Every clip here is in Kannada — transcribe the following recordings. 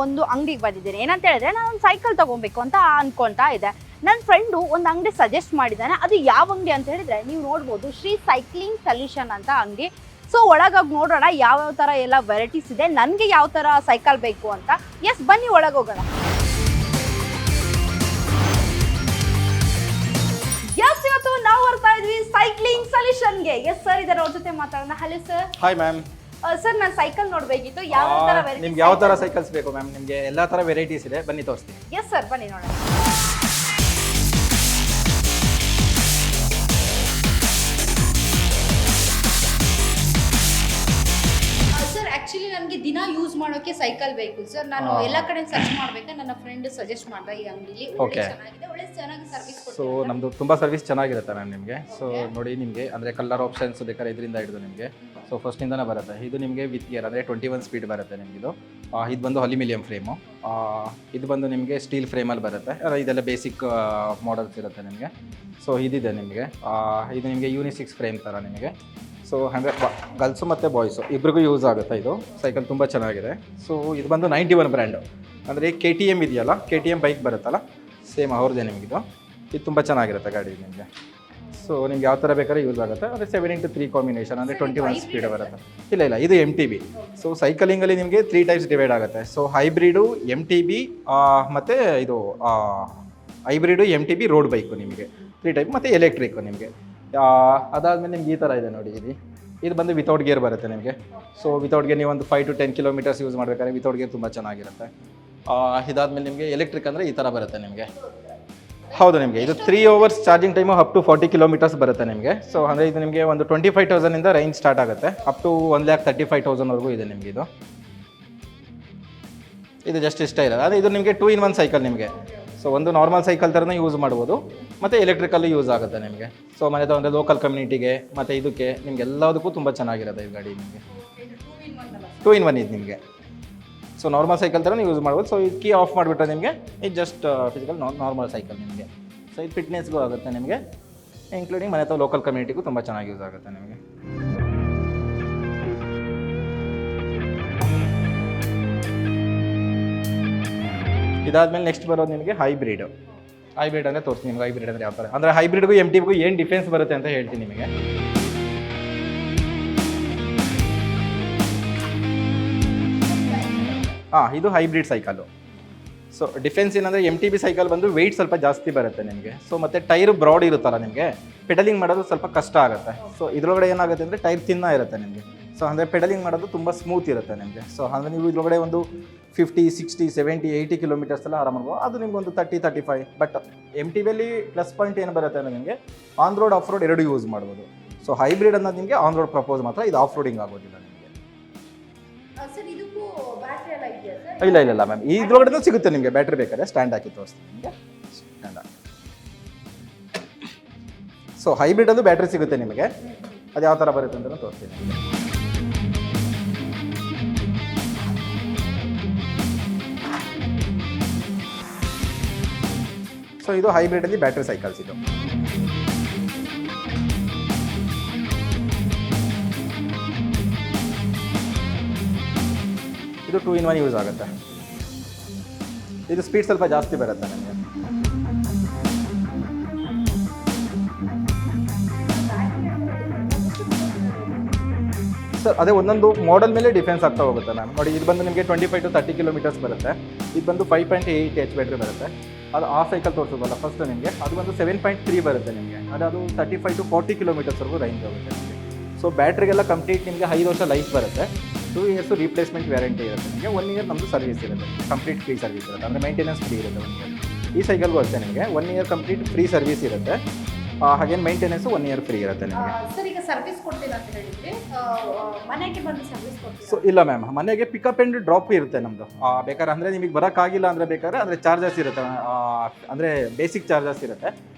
ಒಂದು ಅಂಗಡಿಗೆ ಬಂದಿದ್ದೀನಿ. ಏನಂತ ಹೇಳಿದ್ರೆ ನಾನು ಒಂದು ಸೈಕಲ್ ತಗೊಬೇಕು ಅಂತ ಅನ್ಕೊಳ್ತಾ ಇದೆ. ನನ್ನ ಫ್ರೆಂಡು ಒಂದು ಅಂಗಡಿ ಸಜೆಸ್ಟ್ ಮಾಡಿದ್ದಾನೆ. ಅದು ಯಾವ ಅಂಗಡಿ ಅಂತ ಹೇಳಿದ್ರೆ ನೀವು ನೋಡ್ಬೋದು, ಶ್ರೀ ಸೈಕ್ಲಿಂಗ್ ಸೊಲ್ಯೂಷನ್ ಅಂತ ಅಂಗಡಿ. ಸೊ ಒಳಗೋಗಿ ನೋಡೋಣ ಯಾವ್ಯಾವ ಥರ ಎಲ್ಲ ವೆರೈಟೀಸ್ ಇದೆ, ನನಗೆ ಯಾವ ಥರ ಸೈಕಲ್ ಬೇಕು ಅಂತ. ಎಸ್, ಬನ್ನಿ ಒಳಗೋಗೋಣ. ಎಸ್, ಇವತ್ತು ನಾವು ಬರ್ತಾ ಇದ್ವಿ ಸೈಕ್ಲಿಂಗ್ ಸೊಲ್ಯೂಷನ್ಗೆ. ಎಸ್ ಸರ್ ಇದ್ದಾರೆ, ಅವ್ರ ಜೊತೆ ಮಾತಾಡೋಣ. Hello sir. Hi ma'am. Sir ನಾನು ಸೈಕಲ್ ನೋಡಬೇಕಿತ್ತು, ಯಾವ ಥರ ವೆರೈಟಿ? ನಿಮ್ಗೆ ಯಾವ ಥರ ಸೈಕಲ್ಸ್ ಬೇಕು ಮ್ಯಾಮ್? ನಿಮಗೆ ಎಲ್ಲ ಥರ ವೆರೈಟೀಸ್ ಇದೆ, ಬನ್ನಿ ತೋರಿಸ್ತೀನಿ. ಎಸ್ ಸರ್, ಬನ್ನಿ ನೋಡೋಣ. ಆಕ್ಚುಲಿ ನನಗೆ ದಿನ ಯೂಸ್ ಮಾಡೋಕೆ ಸೈಕಲ್ ಬೇಕು ಸರ್. ನಾನು ಎಲ್ಲ ಕಡೆ ಸರ್ಚ್ ಮಾಡಬೇಕಾ, ನನ್ನ ಫ್ರೆಂಡ್ ಸಜೆಸ್ಟ್ ಮಾಡ್ದ ಈ ಅಂಗಡಿಲಿ. ಒಳ್ಳೆ ಚೆನ್ನಾಗಿದೆ, ಒಳ್ಳೆ ಚೆನ್ನಾಗಿ ಸರ್ವಿಸ್ ಕೊಡ್ತಾರೆ. ಸೊ ನಮ್ಮದು ತುಂಬ ಸರ್ವಿಸ್ ಚೆನ್ನಾಗಿರುತ್ತೆ ಮ್ಯಾಮ್ ನಿಮಗೆ. ಸೊ ನೋಡಿ, ನಿಮಗೆ ಅಂದರೆ ಕಲರ್ ಆಪ್ಷನ್ಸ್ ಬೇಕಾದ್ರೆ ಇದರಿಂದ ಹಿಡಿದು ನಿಮಗೆ. ಸೊ ಫಸ್ಟಿಂದನೇ ಬರುತ್ತೆ. ಇದು ನಿಮಗೆ ವಿತ್ ಗೇರ್ ಅಂದರೆ 21 ಸ್ಪೀಡ್ ಬರುತ್ತೆ ನಿಮಗೆ. ಇದು ಬಂದು ಅಲ್ಯೂಮಿನಿಯಂ ಫ್ರೇಮು. ಇದು ಬಂದು ನಿಮಗೆ ಸ್ಟೀಲ್ ಫ್ರೇಮಲ್ಲಿ ಬರುತ್ತೆ. ಇದೆಲ್ಲ ಬೇಸಿಕ್ ಮಾಡಲ್ಸ್ ಇರುತ್ತೆ ನಿಮಗೆ. ಸೊ ಇದಿದೆ ನಿಮಗೆ. ಇದು ನಿಮಗೆ ಯೂನಿಸಿಕ್ಸ್ ಫ್ರೇಮ್ ಥರ ನಿಮಗೆ. ಸೊ 100 ಗರ್ಲ್ಸು ಮತ್ತು ಬಾಯ್ಸು ಇಬ್ರಿಗೂ ಯೂಸ್ ಆಗುತ್ತೆ. ಇದು ಸೈಕಲ್ ತುಂಬ ಚೆನ್ನಾಗಿದೆ. ಸೊ ಇದು ಬಂದು 91 ಬ್ರ್ಯಾಂಡು. ಅಂದರೆ KTM ಇದೆಯಲ್ಲ, KTM ಬೈಕ್ ಬರುತ್ತಲ್ಲ, ಸೇಮ್ ಅವ್ರದ್ದೇ ನಿಮಗಿದು. ಇದು ತುಂಬ ಚೆನ್ನಾಗಿರುತ್ತೆ ಗಾಡಿ ನಿಮಗೆ. ಸೊ ನಿಮ್ಗೆ ಯಾವ ಥರ ಬೇಕಾದ್ರೆ ಯೂಸ್ ಆಗುತ್ತೆ. ಅಂದರೆ 7x3 ಕಾಂಬಿನೇಷನ್, ಅಂದರೆ 21 ಸ್ಪೀಡ್ ಬರುತ್ತೆ. ಇಲ್ಲ ಇದು MTB. ಸೊ ಸೈಕಲಿಂಗಲ್ಲಿ ನಿಮಗೆ 3 ಟೈಪ್ಸ್ ಡಿವೈಡ್ ಆಗುತ್ತೆ. ಸೊ ಹೈಬ್ರಿಡು, MTB ಮತ್ತು ಇದು ಹೈಬ್ರಿಡು, MTB, ರೋಡ್ ಬೈಕು ನಿಮಗೆ 3 ಟೈಪ್, ಮತ್ತು ಎಲೆಕ್ಟ್ರಿಕ್ಕು ನಿಮಗೆ. ಅದಾದಮೇಲೆ ನಿಮ್ಗೆ ಈ ಥರ ಇದೆ ನೋಡಿ. ಇದು ಬಂದು ವಿತೌಟ್ ಗೇರ್ ಬರುತ್ತೆ ನಿಮಗೆ. ಸೊ ವಿತೌಟ್ ಗೇರ್ ನೀವು ಒಂದು 5 to 10 ಕಿಲೋಮೀಟರ್ಸ್ ಯೂಸ್ ಮಾಡಬೇಕಾದ್ರೆ ವಿತೌಟ್ ಗೇರ್ ತುಂಬ ಚೆನ್ನಾಗಿರುತ್ತೆ. ಇದಾದಮೇಲೆ ನಿಮಗೆ ಎಲೆಕ್ಟ್ರಿಕ್ ಅಂದರೆ ಈ ಥರ ಬರುತ್ತೆ ನಿಮಗೆ. ಹೌದು, ನಿಮಗೆ ಇದು 3 hours charging time up to 40 kilometres ಬರುತ್ತೆ ನಿಮಗೆ. ಸೊ ಅಂದರೆ ಇದು ನಿಮಗೆ ಒಂದು 25,000 ರೇಂಜ್ ಸ್ಟಾರ್ಟ್ ಆಗುತ್ತೆ, ಅಪ್ ಟು 1,35,000 ಇದೆ ನಿಮಗೆ. ಇದು ಜಸ್ಟ್ ಇಷ್ಟ ಇರೋದು. ಅದೇ ಇದು ನಿಮಗೆ 2 in 1 ಸೈಕಲ್ ನಿಮಗೆ. ಸೊ ಒಂದು ನಾರ್ಮಲ್ ಸೈಕಲ್ ಥರನೇ ಯೂಸ್ ಮಾಡ್ಬೋದು, ಮತ್ತು ಎಲೆಕ್ಟ್ರಿಕಲ್ಲೂ ಯೂಸ್ ಆಗುತ್ತೆ ನಿಮಗೆ. ಸೊ ಮನೆದು ಅಂದರೆ ಲೋಕಲ್ ಕಮ್ಯುನಿಟಿಗೆ ಮತ್ತು ಇದಕ್ಕೆ ನಿಮ್ಗೆ ಎಲ್ಲದಕ್ಕೂ ತುಂಬ ಚೆನ್ನಾಗಿರುತ್ತೆ ಈ ಗಾಡಿ ನಿಮಗೆ. 2 in 1 ಇದು ನಿಮಗೆ. ಸೊ ನಾರ್ಮಲ್ ಸೈಕಲ್ ಥರನೇ ಯೂಸ್ ಮಾಡ್ಬೋದು. ಸೊ ಇದು ಕೀ ಆಫ್ ಮಾಡಿಬಿಟ್ರೆ ನಿಮಗೆ ಇದು ಜಸ್ಟ್ ಫಿಸಿಕಲ್ ನಾರ್ಮಲ್ ಸೈಕಲ್ ನಿಮಗೆ. ಸೊ ಇದು ಫಿಟ್ನೆಸ್ಗೂ ಆಗುತ್ತೆ ನಿಮಗೆ, ಇನ್ಕ್ಲೂಡಿಂಗ್ ಮನೆ ಅಥವಾ ಲೋಕಲ್ ಕಮ್ಯುನಿಟಿಗೂ ತುಂಬ ಚೆನ್ನಾಗಿ ಯೂಸ್ ಆಗುತ್ತೆ ನಿಮಗೆ. ಇದಾದಮೇಲೆ ನೆಕ್ಸ್ಟ್ ಬರೋದು ನಿಮಗೆ ಹೈಬ್ರಿಡ್ ಅಂದರೆ ತೋರಿಸ್ತೀನಿ ನಿಮಗೆ. ಹೈಬ್ರಿಡ್ ಅಂದರೆ ಯಾವ ಥರ, ಅಂದರೆ ಹೈಬ್ರಿಡ್ಗೂ MTBಗೂ ಏನು ಡಿಫ್ರೆನ್ಸ್ ಬರುತ್ತೆ ಅಂತ ಹೇಳ್ತೀನಿ ನಿಮಗೆ. ಇದು ಹೈಬ್ರಿಡ್ ಸೈಕಲ್ಲು. ಸೊ ಡಿಫೆನ್ಸ್ ಏನಂದರೆ MTB ಸೈಕಲ್ ಬಂದು ವೆಯ್ಟ್ ಸ್ವಲ್ಪ ಜಾಸ್ತಿ ಬರುತ್ತೆ ನಿಮಗೆ. ಸೊ ಮತ್ತು ಟೈರು ಬ್ರಾಡ್ ಇರುತ್ತಲ್ಲ ನಿಮಗೆ, ಪೆಡಲಿಂಗ್ ಮಾಡೋದು ಸ್ವಲ್ಪ ಕಷ್ಟ ಆಗುತ್ತೆ. ಸೊ ಇದರೊಳಗಡೆ ಏನಾಗುತ್ತೆ ಅಂದರೆ ಟೈರ್ ತಿನ್ನ ಇರುತ್ತೆ ನಿಮಗೆ. ಸೊ ಅಂದರೆ ಪೆಡಲಿಂಗ್ ಮಾಡೋದು ತುಂಬ ಸ್ಮೂತ್ ಇರುತ್ತೆ ನಿಮಗೆ. ಸೊ ಅಂದರೆ ನೀವು ಇದರೊಳಗಡೆ ಒಂದು 50, 60, 70, 80 ಕಿಲೋಮೀಟರ್ಸ್ ಎಲ್ಲ ಆರಾಮಾಗಿ ಅದು ನಿಮ್ಗೆ ಒಂದು 30, 35. ಬಟ್ MTBಯಲ್ಲಿ ಪ್ಲಸ್ ಪಾಯಿಂಟ್ ಏನು ಬರುತ್ತೆ ಅಂದರೆ ನಿಮಗೆ ಆನ್ ರೋಡ್, ಆಫ್ ರೋಡ್ ಎರಡೂ ಯೂಸ್ ಮಾಡ್ಬೋದು. ಸೊ ಹೈಬ್ರಿಡ್ ಅನ್ನೋದು ನಿಮಗೆ ಆನ್ ರೋಡ್ ಪ್ರಪೋಸ್ ಮಾತ್ರ, ಇದು ಆಫ್ ರೋಡಿಂಗ್ ಆಗೋದಿಲ್ಲ ನಿಮಗೆ. ಇಲ್ಲ ಮ್ಯಾಮ್, ಇದ್ರೊಳಗಡೆ ಸಿಗುತ್ತೆ ನಿಮಗೆ. ಬ್ಯಾಟ್ರಿ ಬೇಕಾದ್ರೆ ಸ್ಟ್ಯಾಂಡ್ ಹಾಕಿ ತೋರಿಸ್ತೀನಿ ನಿಮಗೆ. ಸ್ಟ್ಯಾಂಡ್ ಹಾಕಿ. ಸೊ ಹೈಬ್ರಿಡ್ ಅದು ಬ್ಯಾಟ್ರಿ ಸಿಗುತ್ತೆ ನಿಮಗೆ. ಅದು ಯಾವ ಥರ ಬರುತ್ತೆ ಅಂತ ತೋರಿಸ್ತೀನಿ ನಿಮಗೆ. ಸೊ ಇದು ಹೈಬ್ರಿಡಲ್ಲಿ ಬ್ಯಾಟ್ರಿ ಸೈಕಲ್ಸ್. ಇದು 2 in 1 ಯೂಸ್ ಆಗುತ್ತೆ. ಇದು ಸ್ಪೀಡ್ ಸ್ವಲ್ಪ ಜಾಸ್ತಿ ಬರುತ್ತೆ ನನಗೆ. ಸರ್ ಅದೇ ಒಂದೊಂದು ಮಾಡೆಲ್ ಮೇಲೆ ಡಿಫೆನ್ಸ್ ಆಗ್ತಾ ಹೋಗುತ್ತೆ ಮ್ಯಾಮ್. ನೋಡಿ, ಇದು ಬಂದು ನಿಮಗೆ 25 to 30 ಕಿಲೋಮೀಟರ್ಸ್ ಬರುತ್ತೆ. ಇದು ಬಂದು 5.8 H ಬ್ಯಾಟ್ರಿ ಬರುತ್ತೆ. ಅದು ಆ ಸೈಕಲ್ ತೋರಿಸೋದಲ್ಲ ಫಸ್ಟ್ ನಿಮಗೆ. ಅದು ಬಂದು 7.3 ಬರುತ್ತೆ ನಿಮಗೆ. ಅದು 35 to 40 ಕಿಲೋಮೀಟರ್ಸ್ವರೆಗೂ ರೇಂಜ್ ಆಗುತ್ತೆ ನಿಮಗೆ. ಸೊ ಬ್ಯಾಟ್ರಿಗೆಲ್ಲ ಕಂಪ್ಲೀಟ್ ನಿಮಗೆ 5 ವರ್ಷ ಲೈಫ್ ಬರುತ್ತೆ. 2 years ರೀಪ್ಲೇಸ್ಮೆಂಟ್ ವ್ಯಾರಂಟಿ ಇರುತ್ತೆ ನಿಮಗೆ. 1 year ನಮ್ಮದು ಸರ್ವಿಸ್ ಇರುತ್ತೆ, ಕಂಪ್ಲೀಟ್ ಫ್ರೀ ಸರ್ವಿಸ್ ಇರುತ್ತೆ. ಅಂದರೆ ಮೇಂಟೆನೆನ್ಸ್ ಫ್ರೀ ಇರುತ್ತೆ 1 year. ಈ ಸೈಕಲ್ಗೂ ಅಷ್ಟೇ ನಿಮಗೆ 1 year ಕಂಪ್ಲೀಟ್ ಫ್ರೀ ಸರ್ವಿಸ್ ಇರುತ್ತೆ. ಹಾಗೇನು ಮೇಂಟೆನೆನ್ಸ್ 1 year ಫ್ರೀ ಇರುತ್ತೆ ನಿಮಗೆ. ಸರ್ ಈಗ ಸರ್ವಿಸ್ ಕೊಡ್ತೀರಾ ಅಂತ ಹೇಳಿದ್ರೆ ಮನೆಗೆ ಬಂದು ಸರ್ವಿಸ್ ಕೊಡ್ತೀರಾ? ಸೊ ಇಲ್ಲ ಮ್ಯಾಮ್, ಮನೆಗೆ ಪಿಕಪ್ ಆ್ಯಂಡ್ ಡ್ರಾಪ್ ಇರುತ್ತೆ ನಮ್ಮದು. ಬೇಕಾದ್ರೆ ಅಂದರೆ ನಿಮಗೆ ಬರೋಕ್ಕಾಗಿಲ್ಲ ಅಂದರೆ ಬೇಕಾದ್ರೆ ಅಂದರೆ ಚಾರ್ಜಸ್ ಇರುತ್ತೆ, ಅಂದರೆ ಬೇಸಿಕ್ ಚಾರ್ಜಸ್ ಇರುತ್ತೆ.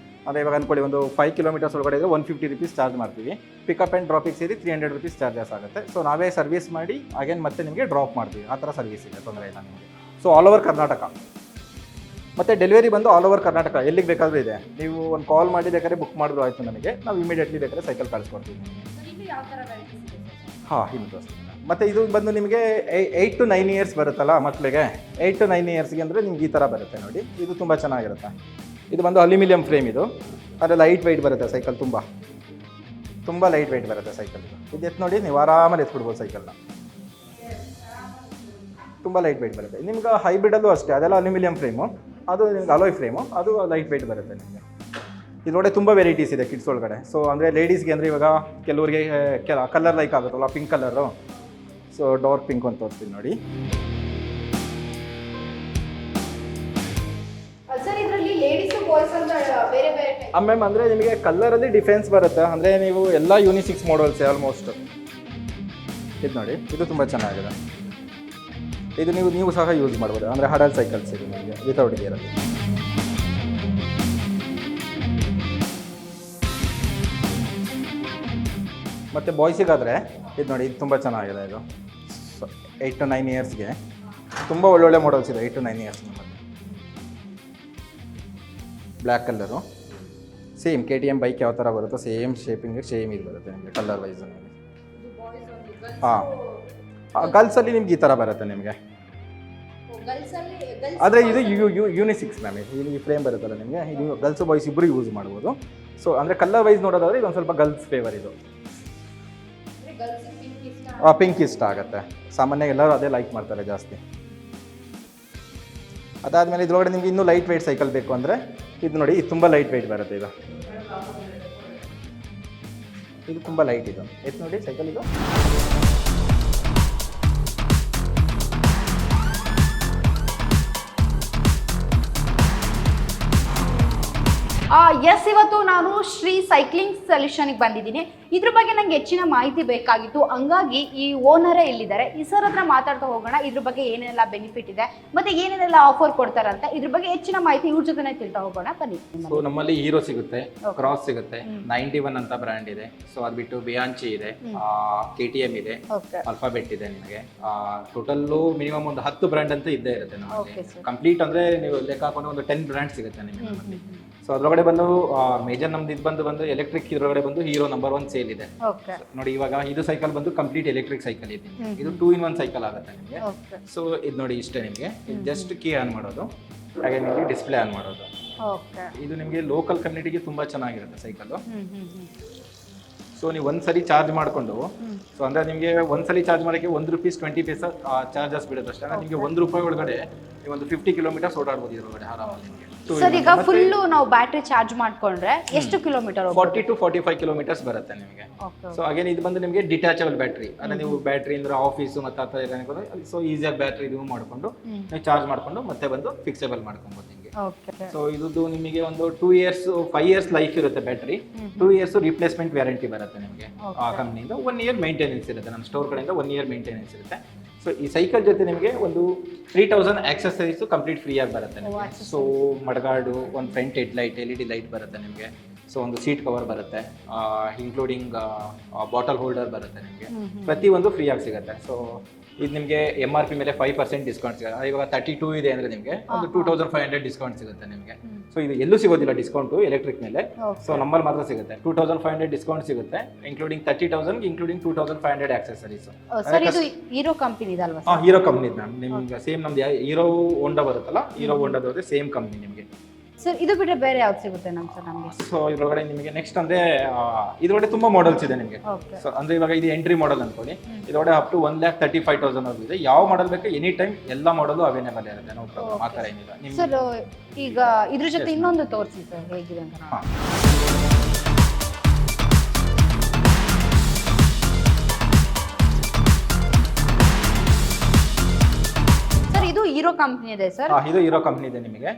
ಅಂದರೆ ಇವಾಗ ಅಂದ್ಕೊಳ್ಳಿ ಒಂದು 5 ಕಿಲೋಮೀಟರ್ಸ್ ಒಳಗಡೆ ಇದ್ದರೆ 150 ರೂಪೀಸ್ ಚಾರ್ಜ್ ಮಾಡ್ತೀವಿ. ಪಿಕಪ್ ಆ್ಯಂಡ್ ಡ್ರಾಪಿಗೆ ಸೇರಿ 300 ರೂಪೀಸ್ ಚಾರ್ಜಸ್ ಆಗುತ್ತೆ. ಸೊ ನಾವೇ ಸರ್ವಿಸ್ ಮಾಡಿ ಅಗೇನ್ ಮತ್ತೆ ನಿಮಗೆ ಡ್ರಾಪ್ ಮಾಡ್ತೀವಿ. ಆ ಥರ ಸರ್ವಿಸ್ ಇದೆ, ತೊಂದರೆ ಇಲ್ಲ ನಿಮಗೆ. ಸೊ ಆಲ್ ಓವರ್ ಕರ್ನಾಟಕ, ಮತ್ತು ಡೆಲಿವರಿ ಬಂದು ಆಲ್ ಓವರ್ ಕರ್ನಾಟಕ ಎಲ್ಲಿಗೆ ಬೇಕಾದರೂ ಇದೆ. ನೀವು ಒಂದು ಕಾಲ್ ಮಾಡಿ ಬೇಕಾದ್ರೆ ಬುಕ್ ಮಾಡಿದ್ರು ಆಯಿತು, ನನಗೆ ನಾವು ಇಮಿಡಿಯೇಟ್ಲಿ ಬೇಕಾದ್ರೆ ಸೈಕಲ್ ಕಳಿಸ್ಕೊಡ್ತೀವಿ ನಿಮಗೆ. ಹಾಂ, ಇನ್ನು ತೋರಿಸ್ತೀನಿ. ಮತ್ತು ಇದು ಬಂದು ನಿಮಗೆ 8 to 9 ಇಯರ್ಸ್ ಬರುತ್ತಲ್ಲ ಮಕ್ಕಳಿಗೆ, 8 to 9 ಇಯರ್ಸ್ಗೆ ಅಂದರೆ ನಿಮ್ಗೆ ಈ ಥರ ಬರುತ್ತೆ ನೋಡಿ. ಇದು ತುಂಬ ಚೆನ್ನಾಗಿರುತ್ತೆ. ಇದು ಬಂದು ಅಲ್ಯೂಮಿನಿಯಂ ಫ್ರೇಮ್ ಇದು, ಆದರೆ ಲೈಟ್ ವೆಯ್ಟ್ ಬರುತ್ತೆ ಸೈಕಲ್, ತುಂಬ ಲೈಟ್ ವೆಯ್ಟ್ ಬರುತ್ತೆ ಸೈಕಲ್. ಇದು ಎತ್ತು ನೋಡಿ, ನೀವು ಆರಾಮಲ್ಲಿ ಎತ್ಬಿಡ್ಬೋದು ಸೈಕಲ್ನ, ತುಂಬ ಲೈಟ್ ವೆಯ್ಟ್ ಬರುತ್ತೆ. ನಿಮ್ಗೆ ಹೈಬ್ರಿಡಲ್ಲೂ ಅಷ್ಟೇ, ಅದೆಲ್ಲ ಅಲ್ಯೂಮಿನಿಯಂ ಫ್ರೇಮು, ಅದು ನಿಮ್ಗೆ ಅಲಾಯ್ ಫ್ರೇಮು, ಅದು ಲೈಟ್ ವೆಯ್ಟ್ ಬರುತ್ತೆ ನಿಮಗೆ. ಇದರೊಳಗೆ ತುಂಬ ವೆರೈಟೀಸ್ ಇದೆ ಕಿಡ್ಸ್ ಒಳಗಡೆ. ಸೊ ಅಂದರೆ ಲೇಡೀಸ್ಗೆ ಅಂದರೆ ಇವಾಗ ಕೆಲವರಿಗೆ ಕಲರ್ ಲೈಕ್ ಆಗುತ್ತಲ್ಲ, pink colour, so dark pink ಅಂತ ತೋರಿಸ್ತೀನಿ ನೋಡಿ. ಸರ್ ಇದರಲ್ಲಿ ಲೇಡೀಸ್ ಬಾಯ್ಸ್ ಅಂತ ಬೇರೆ ಬೇರೆ ಮ್ಯಾಮ್ ಅಂದರೆ ನಿಮಗೆ ಕಲರಲ್ಲಿ ಡಿಫೆನ್ಸ್ ಬರುತ್ತೆ. ಅಂದರೆ ನೀವು ಎಲ್ಲ ಯೂನಿಸಿಕ್ಸ್ ಮಾಡಲ್ಸೇ ಆಲ್ಮೋಸ್ಟ್. ಇದು ನೋಡಿ, ಇದು ತುಂಬ ಚೆನ್ನಾಗಿದೆ. ಇದು ನೀವು ಸಹ ಯೂಸ್ ಮಾಡ್ಬೋದು. ಅಂದರೆ ಹಡಲ್ ಸೈಕಲ್ಸ್ ಇದು ನಿಮಗೆ ವಿತೌಟ್ ಗೇರಲ್ಲಿ. ಮತ್ತು ಬಾಯ್ಸಿಗಾದರೆ ಇದು ನೋಡಿ, ಇದು ತುಂಬ ಚೆನ್ನಾಗಿದೆ. ಇದು 8 to 9 ಇಯರ್ಸ್ಗೆ ತುಂಬ ಒಳ್ಳೊಳ್ಳೆ ಮಾಡಲ್ಸ್ ಇದೆ. 8 to 9 ಇಯರ್ಸ್ ನಮ್ಮಲ್ಲಿ black colour, same KTM bike ಯಾವ ಥರ ಬರುತ್ತೋ ಸೇಮ್ ಶೇಪಿಂಗ್, ಸೇಮ್ ಇದು ಬರುತ್ತೆ ನಿಮಗೆ ಕಲರ್ ವೈಸ್. ನಿಮಗೆ ಗರ್ಲ್ಸಲ್ಲಿ ನಿಮ್ಗೆ ಈ ಥರ ಬರುತ್ತೆ ನಿಮಗೆ. ಆದರೆ ಇದು ಯೂನಿಸಿಕ್ಸ್ ಮ್ಯಾಮ್. ಈ ಫ್ರೇಮ್ ಬರುತ್ತಲ್ಲ ನಿಮಗೆ, ಇದು ಗರ್ಲ್ಸು ಬಾಯ್ಸ್ ಇಬ್ಬರು ಯೂಸ್ ಮಾಡ್ಬೋದು. ಸೊ ಅಂದರೆ ಕಲರ್ ವೈಸ್ ನೋಡೋದಾದ್ರೆ ಇದೊಂದು ಸ್ವಲ್ಪ ಗರ್ಲ್ಸ್ ಫೇವರ್ ಇದು. ಪಿಂಕ್ ಇಷ್ಟ ಆಗುತ್ತೆ ಸಾಮಾನ್ಯ, ಎಲ್ಲರೂ ಅದೇ ಲೈಕ್ ಮಾಡ್ತಾರೆ ಜಾಸ್ತಿ. ಅದಾದಮೇಲೆ ಇದ್ರೊಳಗಡೆ ನಿಮ್ಗೆ ಇನ್ನೂ ಲೈಟ್ ವೆಯ್ಟ್ ಸೈಕಲ್ ಬೇಕು ಅಂದರೆ ಇದು ನೋಡಿ, ಇದು ತುಂಬ ಲೈಟ್ ವೆಯ್ಟ್ ಬರುತ್ತೆ. ಇದು ತುಂಬ ಲೈಟ್ ಇದು. ಎಷ್ಟು ನೋಡಿ ಸೈಕಲ್ ಇದು. ಎಸ್, ಇವತ್ತು ನಾನು ಶ್ರೀ ಸೈಕ್ಲಿಂಗ್ ಸೊಲ್ಯೂಷನ್ಗೆ ಬಂದಿದ್ದೀನಿ. ಇದ್ರ ಬಗ್ಗೆ ನಂಗೆ ಹೆಚ್ಚಿನ ಮಾಹಿತಿ ಬೇಕಾಗಿತ್ತು, ಹಂಗಾಗಿ ಈ ಓನರೇ ಇಲ್ಲಿದ್ದಾರೆ. ಈ ಸರ್ ಹತ್ರ ಮಾತಾಡ್ತಾ ಹೋಗೋಣ. ಇದ್ರ ಬಗ್ಗೆ ಏನೆಲ್ಲ ಬೆನಿಫಿಟ್ ಇದೆ ಮತ್ತೆ ಏನೇನೆಲ್ಲ ಆಫರ್ ಕೊಡ್ತಾರಂತ, ಇದ್ರ ಬಗ್ಗೆ ಹೆಚ್ಚಿನ ಮಾಹಿತಿ ಇವ್ರ ಜೊತೆ ತಿಳ್ತಾ ಹೋಗೋಣ ಬನ್ನಿ. ಸೊ ನಮ್ಮಲ್ಲಿ ಹೀರೋ ಸಿಗುತ್ತೆ, ಕ್ರಾಸ್ ಸಿಗುತ್ತೆ, 91 ಅಂತ ಬ್ರ್ಯಾಂಡ್ ಇದೆ. ಸೊ ಅದು ಬಿಟ್ಟು ಬಿಯಾಂಚಿ ಇದೆ, KTM ಇದೆ, ಅಲ್ಫಾಬೆಟ್ ಇದೆ. ನಿಮಗೆ ಟೋಟಲ್ಲು ಮಿನಿಮಮ್ ಒಂದು 10 ಬ್ರ್ಯಾಂಡ್ ಅಂತ ಇದ್ದೇ ಇರುತ್ತೆ ನಮ್ಮಲ್ಲಿ. ಕಂಪ್ಲೀಟ್ ಅಂದರೆ ನೀವು ಲೆಕ್ಕ ಹಾಕೊಂಡು ಒಂದು 10 ಬ್ರ್ಯಾಂಡ್ ಸಿಗುತ್ತೆ ನಿಮಗೆ ನಮ್ಮಲ್ಲಿ. ಸೊ ಅದರೊಳಗಡೆ ಬಂದು ಮೇಜರ್ ನಮ್ದು ಇದು ಬಂದು ಎಲೆಕ್ಟ್ರಿಕ್ ಇದರೊಳಗಡೆ ಬಂದು ಹೀರೋ ನಂಬರ್ 1 ಸೇಲ್ ಇದೆ. ನೋಡಿ ಇವಾಗ ಇದು ಸೈಕಲ್ ಬಂದು ಕಂಪ್ಲೀಟ್ ಎಲೆಕ್ಟ್ರಿಕ್ ಸೈಕಲ್ ಇದೆ. ಇದು 2-in-1 ಸೈಕಲ್ ಆಗುತ್ತೆ ನಿಮಗೆ. ಸೊ ಇದು ನೋಡಿ ಇಷ್ಟೇ ನಿಮಗೆ, ಜಸ್ಟ್ ಕೀ ಆನ್ ಮಾಡೋದು, ಹಾಗೆ ನಿಮಗೆ ಡಿಸ್ಪ್ಲೇ ಆನ್ ಮಾಡೋದು. ಇದು ನಿಮಗೆ ಲೋಕಲ್ ಕಮ್ಯುನಿಟಿಗೆ ತುಂಬ ಚೆನ್ನಾಗಿರುತ್ತೆ ಸೈಕಲ್ಲು. ಸೊ ನೀವು ಒಂದ್ಸರಿ ಚಾರ್ಜ್ ಮಾಡಿಕೊಂಡು, ಸೊ ಅಂದರೆ ನಿಮಗೆ ಒಂದ್ಸಲಿ ಚಾರ್ಜ್ ಮಾಡೋಕ್ಕೆ ₹1.20 ಚಾರ್ಜಸ್ ಬೀಳುತ್ತೆ ಅಷ್ಟೇ. ನಿಮಗೆ ₹1 ಒಳಗಡೆ ನೀವು ಒಂದು 50 ಕಿಲೋಮೀಟರ್ಸ್ ಓಡಾಡ್ಬೋದು ಇದರೊಳಗಡೆ ಆರಾಮಾಗಿ ನಿಮಗೆ. ಸರ್ ಈಗ ಫುಲ್ಲು ನಾವು ಬ್ಯಾಟ್ರಿ ಚಾರ್ಜ್ ಮಾಡ್ಕೊಂಡ್ರೆ ಎಷ್ಟು ಕಿಲೋಮೀಟರ್? 40 to 45 ಕಿಲೋಮೀಟರ್ಸ್ ಬರುತ್ತೆ ನಿಮಗೆ. ಸೊ ಅಗೇನ್ ಇದು ಬಂದು ನಿಮಗೆ ಡಿಟ್ಯಾಚಬಲ್ ಬ್ಯಾಟ್ರಿ, ಅಂದರೆ ನೀವು ಬ್ಯಾಟ್ರಿ ಅಂದ್ರೆ ಆಫೀಸು ಮತ್ತು ಆ ಥರ ಸೊ ಈಸಿಯಾಗಿ ಬ್ಯಾಟ್ರಿ ರಿಮೂವ್ ಮಾಡಿಕೊಂಡು ನೀವು ಚಾರ್ಜ್ ಮಾಡಿಕೊಂಡು ಮತ್ತೆ ಬಂದು ಫಿಕ್ಸೇಬಲ್ ಮಾಡ್ಕೊಬೋದು ನಿಮಗೆ. ಸೊ ಇದು ನಿಮಗೆ ಒಂದು 2 years 5 years ಲೈಫ್ ಇರುತ್ತೆ ಬ್ಯಾಟ್ರಿ. 2 years ರಿಪ್ಲೇಸ್ಮೆಂಟ್ ವ್ಯಾರಂಟಿ ಬರುತ್ತೆ ನಿಮಗೆ ಆ ಕಂಪ್ನಿಯಿಂದ. 1 year ಮೇಂಟೆನೆನ್ಸ್ ಇರುತ್ತೆ, ನಮ್ಮ ಸ್ಟೋರ್ ಕಡೆಯಿಂದ 1 year ಮೇಂಟೆನೆನ್ಸ್ ಇರುತ್ತೆ. ಸೊ ಈ ಸೈಕಲ್ ಜೊತೆ ನಿಮಗೆ ಒಂದು 3000 ಆಕ್ಸೆಸರೀಸು ಕಂಪ್ಲೀಟ್ ಫ್ರೀಯಾಗಿ ಬರುತ್ತೆ ನಿಮಗೆ. ಸೊ ಮಡಗಾಡು, ಒಂದು ಫ್ರಂಟ್ ಹೆಡ್ಲೈಟ್, LED ಲೈಟ್ ಬರುತ್ತೆ ನಿಮಗೆ. ಸೊ ಒಂದು ಸೀಟ್ ಕವರ್ ಬರುತ್ತೆ, ಇನ್ಕ್ಲೂಡಿಂಗ್ ಬಾಟಲ್ ಹೋಲ್ಡರ್ ಬರುತ್ತೆ ನಿಮಗೆ. ಪ್ರತಿಯೊಂದು ಫ್ರೀಯಾಗಿ ಸಿಗುತ್ತೆ. ಸೊ ಇದು ನಿಮಗೆ MRP ಮೇಲೆ 5% ಡಿಸ್ಕೌಂಟ್ ಸಿಗುತ್ತೆ. ಇವಾಗ 32 ಇದೆ ಅಂದರೆ ನಿಮಗೆ ಒಂದು 2500 ಡಿಸ್ಕೌಂಟ್ ಸಿಗುತ್ತೆ ನಿಮಗೆ. ಸೊ ಇದು ಎಲ್ಲೂ ಸಿಗೋದಿಲ್ಲ ಡಿಸ್ಕೌಂಟು ಎಲೆಕ್ಟ್ರಿಕ್ ಮೇಲೆ. ಸೊ ನಮ್ಮಲ್ಲಿ ಮಾತ್ರ ಸಿಗುತ್ತೆ. 2500 ಡಿಸ್ಕೌಂಟ್ ಸಿಗುತ್ತೆ, ಇನ್ಕ್ಲೂಡಿಂಗ್ 30,000, ಇನ್ಕ್ಲೂಡಿಂಗ್ 2500 ಆಕ್ಸೆಸರೀಸ್. ಸರ್ ಇದು ಹೀರೋ ಕಂಪನಿ ಇದಲ್ವಾ? Hero company ma'am. ನಿಮ್ಗೆ ಸೇಮ್ ನಮ್ದು ಹೀರೋ ಹೋಂಡಾ ಬರುತ್ತಲ್ಲ, ಹೀರೋ ಹೋಂಡಾದವ್ರದ್ದು ಸೇಮ್ ಕಂಪ್ನಿ ನಿಮಗೆ. ಸರ್ ಇದು ಬಿಟ್ಟರೆ ಬೇರೆ ಯಾವ್ದು ಸಿಗುತ್ತೆ ನಮ್ಗೆ? ಸೊ ಇದ್ರೊಳಗಡೆ ನಿಮಗೆ ನೆಕ್ಸ್ಟ್ ಅಂದರೆ ಇದ್ರೊಳಗಡೆ ತುಂಬ ಮಾಡಲ್ಸ್ ಇದೆ ನಿಮಗೆ. ಸೊ ಅಂದರೆ ಇವಾಗ ಇದು ಎಂಟ್ರಿ ಮಾಡಲ್ ಅನ್ಕೊಳ್ಳಿ, ಇದ್ರೊಳಗಡೆ ಅಪ್ ಟು 1,35,000 ಇದೆ. ಯಾವ ಮಾಡಲ್ ಬೇಕು ಎನಿ ಟೈಮ್ ಎಲ್ಲ ಮಾಡಲು ಅವೈಲೇಬಲ್ ಇರುತ್ತೆ, ನೋ ಪ್ರಾಬ್ಲಮ್, ಆ ಥರ ಏನಿಲ್ಲ. ಸರ್ ಈಗ ಇದ್ರ ಜೊತೆ ಇನ್ನೊಂದು ತೋರಿಸಿ ಸರ್ ಹೇಗಿದೆ ಅಂತ. ಇದು ಹೀರೋ ಕಂಪನಿ ಇದೆ ಸರ್. ಇದು ಹೀರೋ ಕಂಪನಿ ಇದೆ ನಿಮಗೆ.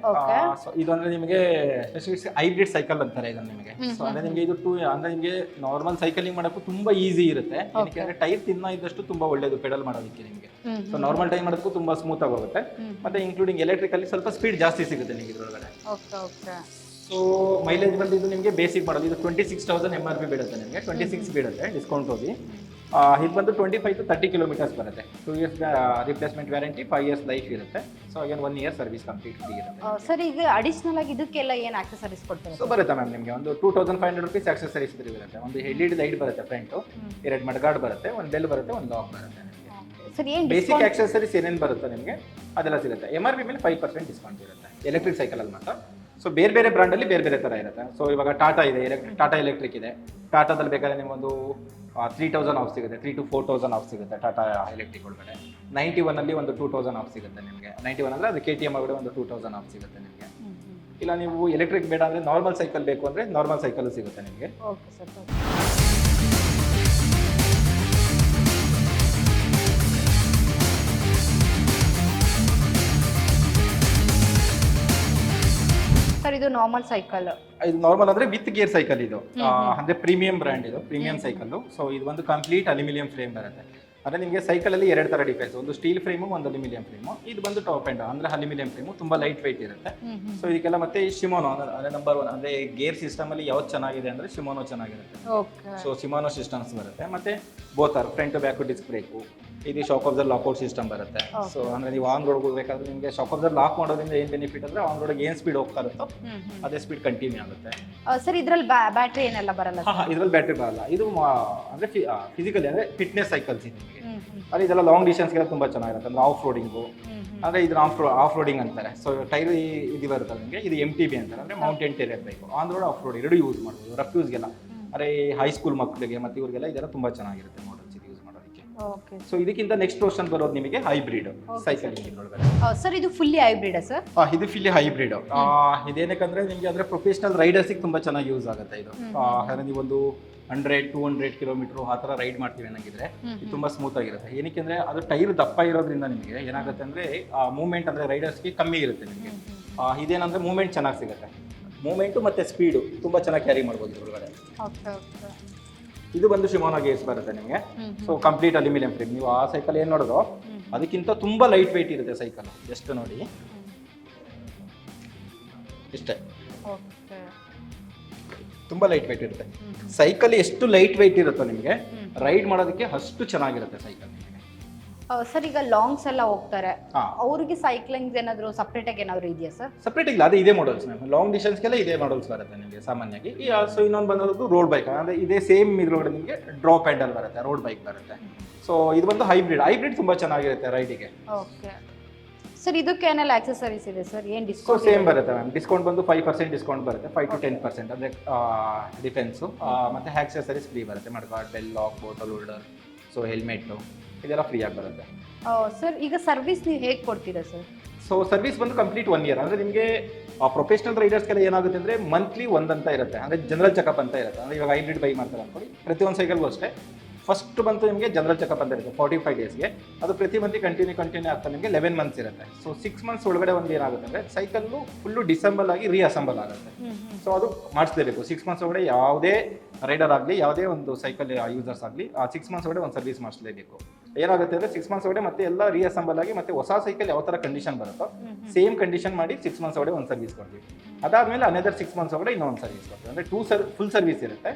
ಇದು ಅಂದ್ರೆ ನಿಮಗೆ ಹೈಬ್ರಿಡ್ ಸೈಕಲ್ ಅಂತಾರೆ ಇದನ್ನ ನಿಮಗೆ. ಸೊ ಅಂದ್ರೆ ನಿಮಗೆ ಇದು ಅಂದ್ರೆ ನಿಮಗೆ ನಾರ್ಮಲ್ ಸೈಕಲಿಂಗ್ ಮಾಡೋಕ್ಕೂ ತುಂಬಾ ಈಸಿ ಇರುತ್ತೆ. ಯಾಕಂದ್ರೆ ಟೈರ್ ತಿನ್ನ ಇದ್ದಷ್ಟು ತುಂಬಾ ಒಳ್ಳೇದು ಪೆಡಲ್ ಮಾಡೋದಕ್ಕೆ ನಿಮಗೆ. ಸೊ ನಾರ್ಮಲ್ ಟೈಮ್ ಮಾಡೋಕ್ಕೂ ತುಂಬಾ ಸ್ಮೂತ್ ಆಗಿ ಹೋಗುತ್ತೆ. ಮತ್ತೆ ಇನ್ಕ್ಲೂಡಿಂಗ್ ಎಲೆಕ್ಟ್ರಿಕ್ ಅಲ್ಲಿ ಸ್ವಲ್ಪ ಸ್ಪೀಡ್ ಜಾಸ್ತಿ ಸಿಗುತ್ತೆ ನಿಮಗೆ ಇದ್ರೊಳಗಡೆ. ಸೊ ಮೈಲೇಜ್ ಬಂದು ಇದು ನಿಮಗೆ ಬೇಸಿಕ್ ಮಾಡೋದು ಇದು 26,000 MRP ಬೀಳುತ್ತೆ ನಿಮಗೆ. 26 ಬೀಳುತ್ತೆ ಡಿಸ್ಕೌಂಟ್ ಹೋಗಿ. ಇದು ಬಂದು 25 to 30 ಕಿಲೋಮೀಟರ್ಸ್ ಬರುತ್ತೆ. 2 years replacement warranty, 5 years life ಇರುತ್ತೆ. So again 1 year service complete free ಇರುತ್ತೆ. ಸರ್ ಈಗ ಅಡಿಷನಲ್ ಆಗಿ ಇದಕ್ಕೆಲ್ಲ ಏನು ಆಕ್ಸೆಸರೀಸ್ ಕೊಡ್ತಾರೆ? ಸೊ ಬರುತ್ತೆ ಮ್ಯಾಮ್, ನಿಮಗೆ ಒಂದು 2500 ರೂಪೀಸ್ ಆಕ್ಸೆಸರೀಸ್ ಇರುತ್ತೆ. ಒಂದು LED ಲೈಟ್ ಬರುತ್ತೆ ಫ್ರಂಟು, 2 ಮಡ್ಗಾರ್ಡ್ ಬರುತ್ತೆ, ಒಂದು ಬೆಲ್ ಬರುತ್ತೆ, ಒಂದು ಲಾಕ್ ಬರುತ್ತೆ. ಸರ್ ಏನು ಬೇಸಿಕ್ ಆಕ್ಸೆಸರೀಸ್ ಏನೇನು ಬರುತ್ತೆ ನಿಮಗೆ ಅದೆಲ್ಲ ಸಿಗುತ್ತೆ. MRP ಮೇಲೆ 5% ಡಿಸ್ಕೌಂಟ್ ಇರುತ್ತೆ ಎಲೆಕ್ಟ್ರಿಕ್ ಸೈಕಲಲ್ಲಿ ಮಾತ್ರ. ಸೊ ಬೇರೆ ಬೇರೆ ಬ್ರ್ಯಾಂಡಲ್ಲಿ ಬೇರೆ ಬೇರೆ ಥರ ಇರುತ್ತೆ. ಸೊ ಇವಾಗ ಟಾಟಾ ಇದೆ, ಟಾಟಾ ಎಲೆಕ್ಟ್ರಿಕ್ ಇದೆ. ಟಾಟಾದಲ್ಲಿ ಬೇಕಾದ್ರೆ ನಿಮಗೊಂದು 3000 ಆಫ್ ಸಿಗುತ್ತೆ, 3 to 4000 ಆಫ್ ಸಿಗುತ್ತೆ ಟಾಟಾ ಎಲೆಕ್ಟ್ರಿಕ್ ಒಳಗಡೆ. 91 ಅಲ್ಲಿ ಒಂದು 2000 ಆಫ್ ಸಿಗುತ್ತೆ ನಿಮಗೆ. 91 ಅಂದರೆ ಅದು KTM ಒಳಗಡೆ ಒಂದು 2000 ಆಫ್ ಸಿಗುತ್ತೆ ನಿಮಗೆ. ಇಲ್ಲ ನೀವು ಎಲೆಕ್ಟ್ರಿಕ್ ಬೇಡ ಅಂದರೆ ನಾರ್ಮಲ್ ಸೈಕಲ್ ಬೇಕು ಅಂದರೆ ನಾರ್ಮಲ್ ಸೈಕಲ್ ಸಿಗುತ್ತೆ ನಿಮಗೆ. Okay sir. ಸರ್ ಇದು ನಾರ್ಮಲ್ ಸೈಕಲ್, ಇದು ನಾರ್ಮಲ್ ಅಂದ್ರೆ ವಿತ್ ಗೇರ್ ಸೈಕಲ್ ಇದು. ಅಂದ್ರೆ ಪ್ರೀಮಿಯಂ ಬ್ರ್ಯಾಂಡ್ ಇದು, ಪ್ರೀಮಿಯಂ ಸೈಕಲ್. ಸೊ ಇದು ಒಂದು ಕಂಪ್ಲೀಟ್ ಅಲ್ಯೂಮಿನಿಯಂ ಫ್ರೇಮ್ ಬರುತ್ತೆ. ಅಂದ್ರೆ ನಿಮಗೆ ಸೈಕಲ್ ಅಲ್ಲಿ 2 ತರ ಡಿಫೈನ್ಸ್, ಒಂದು ಸ್ಟೀಲ್ ಫ್ರೇಮು, ಒಂದು ಅಲ್ಯೂಮಿನಿಯಂ ಫ್ರೇಮು. ಇದು ಬಂದು ಟಾಪ್ ಎಂಡ್ ಅಂದ್ರೆ ಅಲ್ಯೂಮಿನಿಯಂ ಫ್ರೇಮು, ತುಂಬಾ ಲೈಟ್ ವೆಯ್ಟ್ ಇರುತ್ತೆ. ಸೊ ಇದಕ್ಕೆಲ್ಲ ಮತ್ತೆ ಶಿಮೋನೋ ಅಂದ್ರೆ ನಂಬರ್ 1 ಅಂದ್ರೆ ಗೇರ್ ಸಿಸ್ಟಮ್ ಅಲ್ಲಿ ಯಾವ್ದು ಚೆನ್ನಾಗಿದೆ ಅಂದ್ರೆ ಶಿಮೋನೋ ಚೆನ್ನಾಗಿರುತ್ತೆ. ಸೊ ಶಿಮೋನೋ ಸಿಸ್ಟಮ್ಸ್ ಬರುತ್ತೆ. ಮತ್ತೆ ಬೋತಾರ್ ಫ್ರಂಟ್ ಬ್ಯಾಕ್ ಡಿಸ್ಕ್ ಬ್ರೇಕು, ಇದು ಶಾಕ್ ಅಬ್ಸರ್ವರ್ ಲಾಕ್ಔಟ್ ಸಿಸ್ಟಮ್ ಬರುತ್ತೆ. ಸೊ ಅಂದ್ರೆ ನೀವು ಆನ್ ರೋಡ್ ಹೋಗ್ಬೇಕಾದ್ರೆ ನಿಮಗೆ ಶಾಕ್ ಅಬ್ಸರ್ವರ್ ಲಾಕ್ ಮಾಡೋದ್ರಿಂದ ಏನು ಬೆನಿಫಿಟ್ ಅಂದ್ರೆ ಆನ್ ರೋಡ್ಗೆ ಏನು ಸ್ಪೀಡ್ ಹೋಗ್ತಾ ಇರುತ್ತೋ ಅದೇ ಸ್ಪೀಡ್ ಕಂಟಿನ್ಯೂ ಆಗುತ್ತೆ. ಸರ್ ಇದ್ರಲ್ಲಿ ಬ್ಯಾಟ್ರಿ ಏನೆಲ್ಲ ಬರಲ್ಲ? ಇದ್ರಲ್ಲಿ ಬ್ಯಾಟ್ರಿ ಬರಲ್ಲ. ಇದು ಅಂದ್ರೆ ಫಿಸಿಕಲಿ ಅಂದ್ರೆ ಫಿಟ್ನೆಸ್ ಸೈಕಲ್ಸ್ ಇದೆ ನಿಮಗೆ. ಅಂದ್ರೆ ಇದೆಲ್ಲ ಲಾಂಗ್ ಡಿಸ್ಟೆನ್ಸ್ಗೆಲ್ಲ ತುಂಬಾ ಚೆನ್ನಾಗಿರುತ್ತೆ. ಅಂದ್ರೆ ಆಫ್ ರೋಡಿಂಗು ಅಂದ್ರೆ ಇದನ್ನ ಆಫ್ ರೋಡಿಂಗ್ ಅಂತಾರೆ. ಸೊ ಟೈರ್ ಇದು ಬರುತ್ತೆ ನಿಮಗೆ, ಇದು MTB ಅಂತಾರೆ, ಅಂದ್ರೆ mountain terrier bike. On road of road ಎರಡು ಯೂಸ್ ಮಾಡ್ಬೋದು, ರಫ್ ಯೂಸ್ಗೆಲ್ಲ. ಅಂದ್ರೆ ಹೈಸ್ಕೂಲ್ ಮಕ್ಕಳಿಗೆ ಮತ್ತೆ ಇವ್ರಿಗೆಲ್ಲ ಇದೆಲ್ಲ ತುಂಬಾ ಚೆನ್ನಾಗಿರುತ್ತೆ ಮಾಡಲ್ಸ್ ಇದು ಯೂಸ್ ಮಾಡೋದಕ್ಕೆ. ಸೊ ಇದಕ್ಕಿಂತ ನೆಕ್ಸ್ಟ್ ವರ್ಷನ್ ಬರೋದು ನಿಮಗೆ ಹೈಬ್ರಿಡ್ ಸೈಕಲಿಂಗ್ ಒಳಗಡೆ. ಸರ್ ಇದು ಫುಲ್ಲಿ ಹೈಬ್ರಿಡ್ ಸರ್? ಇದು ಫುಲ್ಲಿ ಹೈಬ್ರಿಡ್. ಇದೇನಕ್ಕಂದ್ರೆ ನಿಮಗೆ ಅಂದ್ರೆ ಪ್ರೊಫೆಷನಲ್ ರೈಡರ್ಸಿಗೆ ತುಂಬಾ ಚೆನ್ನಾಗಿ ಯೂಸ್ ಆಗುತ್ತೆ ಇದು. ಯಾಕಂದ್ರೆ ನೀವೊಂದು 100-200 ಕಿಲೋಮೀಟರ್ ಆ ಥರ ರೈಡ್ ಮಾಡ್ತೀವಿ ಅನ್ನಂಗಿದ್ರೆ ಇದು ತುಂಬಾ ಸ್ಮೂತ್ ಆಗಿರುತ್ತೆ. ಏನಕ್ಕೆ ಅಂದ್ರೆ ಅದು ಟೈರ್ ದಪ್ಪ ಇರೋದ್ರಿಂದ ನಿಮಗೆ ಏನಾಗುತ್ತೆ ಅಂದ್ರೆ ಮೂವ್ಮೆಂಟ್ ಅಂದ್ರೆ ರೈಡರ್ಸ್ಗೆ ಕಮ್ಮಿ ಇರುತ್ತೆ ನಿಮಗೆ. ಇದೇನಂದ್ರೆ ಮೂವ್ಮೆಂಟ್ ಚೆನ್ನಾಗಿ ಸಿಗುತ್ತೆ, ಮೂವ್ಮೆಂಟು ಮತ್ತೆ ಸ್ಪೀಡು ತುಂಬಾ ಚೆನ್ನಾಗಿ ಕ್ಯಾರಿ ಮಾಡ್ಬೋದು ಒಳಗಡೆ. ಇದು ಬಂದು ಶಿಮೋನೋ ಗೇರ್ಸ್ ಬರುತ್ತೆ ನಿಮಗೆ. So complete aluminium frame. ನೀವು ಆ ಸೈಕಲ್ ಏನು ನೋಡೋದು ಅದಕ್ಕಿಂತ ತುಂಬಾ ಲೈಟ್ ವೆಯ್ಟ್ ಇರುತ್ತೆ ಸೈಕಲ್. ಜಸ್ಟ್ ನೋಡಿ ಇಷ್ಟೇ, ತುಂಬಾ ಲೈಟ್ ವೆಯ್ಟ್ ಇರುತ್ತೆ ಸೈಕಲ್. ಎಷ್ಟು ಲೈಟ್ ವೆಯ್ಟ್ ಇರುತ್ತೋ ನಿಮಗೆ ರೈಡ್ ಮಾಡೋದಕ್ಕೆ ಅಷ್ಟು ಚೆನ್ನಾಗಿರುತ್ತೆ ಸೈಕಲ್ ನಿಮಗೆ. ಸರ್ ಈಗ ಲಾಂಗ್ಸ್ ಎಲ್ಲ ಹೋಗ್ತಾರೆ, ಅವ್ರಿಗೆ ಸೈಕ್ಲಿಂಗ್ ಏನಾದ್ರು ಸಪ್ರೇಟ್ ಆಗಿ ಏನಾದ್ರು ಇದೆಯಾ ಸರ್? ಸಪ್ರೇಟ್ ಇಲ್ಲ, ಅದೇ ಇದೇ ಮಾಡಲ್ಸ್ ಮ್ಯಾಮ್. ಲಾಂಗ್ ಡಿಸ್ಟೆನ್ಸ್ಗೆಲ್ಲ ಇದೇ ಮಾಡಲ್ಸ್ ಬರುತ್ತೆ ನಿಮಗೆ ಸಾಮಾನ್ಯವಾಗಿ. ಸೊ ಇನ್ನೊಂದು ಬಂದದ್ದು ರೋಡ್ ಬೈಕ್, ಅಂದ್ರೆ ಇದೇ ಸೇಮ್ ಇದ್ರೊಳಗಡೆ ನಿಮಗೆ ಡ್ರಾಪ್ ಹ್ಯಾಂಡಲ್ ಬರುತ್ತೆ, ರೋಡ್ ಬೈಕ್ ಬರುತ್ತೆ. ಸೊ ಇದು ಬಂದು ಹೈಬ್ರಿಡ್ ತುಂಬಾ ಚೆನ್ನಾಗಿರುತ್ತೆ ರೈಡಿಗೆ. ಓಕೆ ಸರ್, ಇದಕ್ಕೆ ಏನೆಲ್ಲ ಆಕ್ಸೆಸರೀಸ್ ಇದೆ ಸರ್? ಏನು ಡಿಸ್ಕೌಂಟ್? ಸೊ ಸೇಮ್ ಬರುತ್ತೆ ಮ್ಯಾಮ್. ಡಿಸ್ಕೌಂಟ್ ಬಂದು 5% ಡಿಸ್ಕೌಂಟ್ ಬರುತ್ತೆ, 5 to 10%. ಅಂದರೆ ಡಿಫೆನ್ಸು ಮತ್ತು ಆಕ್ಸೆಸರೀಸ್ ಫ್ರೀ ಬರುತ್ತೆ. Mudguard, bell, lock, bottle holder, so helmet ಇದೆಲ್ಲ ಫ್ರೀ ಆಗಿ ಬರುತ್ತೆ. ಸರ್ ಈಗ ಸರ್ವಿಸ್ ನೀವು ಹೇಗೆ ಕೊಡ್ತೀರಾ ಸರ್? ಸೊ ಸರ್ವಿಸ್ ಬಂದು ಕಂಪ್ಲೀಟ್ 1 ಇಯರ್. ಅಂದರೆ ನಿಮಗೆ ಪ್ರೊಫೆಷನಲ್ ರೈಡರ್ಸ್ಗೆಲ್ಲ ಏನಾಗುತ್ತೆ ಅಂದರೆ ಮಂತ್ಲಿ ಒಂದಂತ ಇರುತ್ತೆ, ಅಂದರೆ ಜನರಲ್ ಚೆಕಪ್ ಅಂತ ಇರುತ್ತೆ. ಅಂದರೆ ಇವಾಗ ಹೈಬ್ರಿಡ್ ಬೈ ಮಾಡ್ತಾರೆ ಅಂದ್ಕೊಳ್ಳಿ, ಪ್ರತಿಯೊಂದು ಸೈಕಲ್ಗೂ ಅಷ್ಟೇ ಫಸ್ಟ್ ಬಂತು ನಿಮಗೆ ಜನರಲ್ ಚೆಕಪ್ ಅಂತ ಇರುತ್ತೆ 45 ಡೇಸ್ಗೆ. ಅದು ಪ್ರತಿ ಮಂತ್ಲಿ ಕಂಟಿನ್ಯೂ ಆಗ್ತಾ ನಿಮಗೆ 11 ಮಂತ್ಸ್ ಇರುತ್ತೆ. ಸೊ 6 ಮಂತ್ಸ್ ಒಳಗಡೆ ಒಂದು ಏನಾಗುತ್ತೆ ಅಂದರೆ ಸೈಕಲ್ಲು ಫುಲ್ಲು ಡಿಸೆಂಬಲ್ ಆಗಿ ರೀಅಸೆಂಬಲ್ ಆಗುತ್ತೆ. ಸೊ ಅದು ಮಾಡಿಸ್ಲೇಬೇಕು 6 ಮಂತ್ಸ್ ಒಳಗಡೆ. ಯಾವುದೇ ರೈಡರ್ ಆಗಲಿ, ಯಾವುದೇ ಒಂದು ಸೈಕಲ್ ಯೂಸರ್ಸ್ ಆಗಲಿ, ಆ 6 ಮಂತ್ಸ್ ಒಳಗಡೆ ಒಂದು ಸರ್ವಿಸ್ ಮಾಡಿಸ್ಲೇಬೇಕು. ಏನಾಗುತ್ತೆ ಅಂದರೆ 6 ಮಂತ್ಸ್ ಒಳಗಡೆ ಮತ್ತೆ ಎಲ್ಲ ರೀಅಸೆಂಬಲ್ ಆಗಿ ಮತ್ತೆ ಹೊಸ ಸೈಕಲ್ ಯಾವ ಥರ ಕಂಡೀಷನ್ ಬರುತ್ತೋ ಸೇಮ್ ಕಂಡೀಷನ್ ಮಾಡಿ 6 ಮಂತ್ಸ್ ಒಳಗಡೆ ಒಂದು ಸರ್ವಿಸ್ ಕೊಡ್ತೀವಿ. ಅದಾದಮೇಲೆ ಅನದರ್ 6 ಮಂತ್ಸ್ ಒಳಗಡೆ ಇನ್ನೊಂದು ಸರ್ವಿಸ್ ಕೊಡ್ತೀವಿ. ಅಂದರೆ 2 ಫುಲ್ ಸರ್ವಿಸ್ ಇರುತ್ತೆ,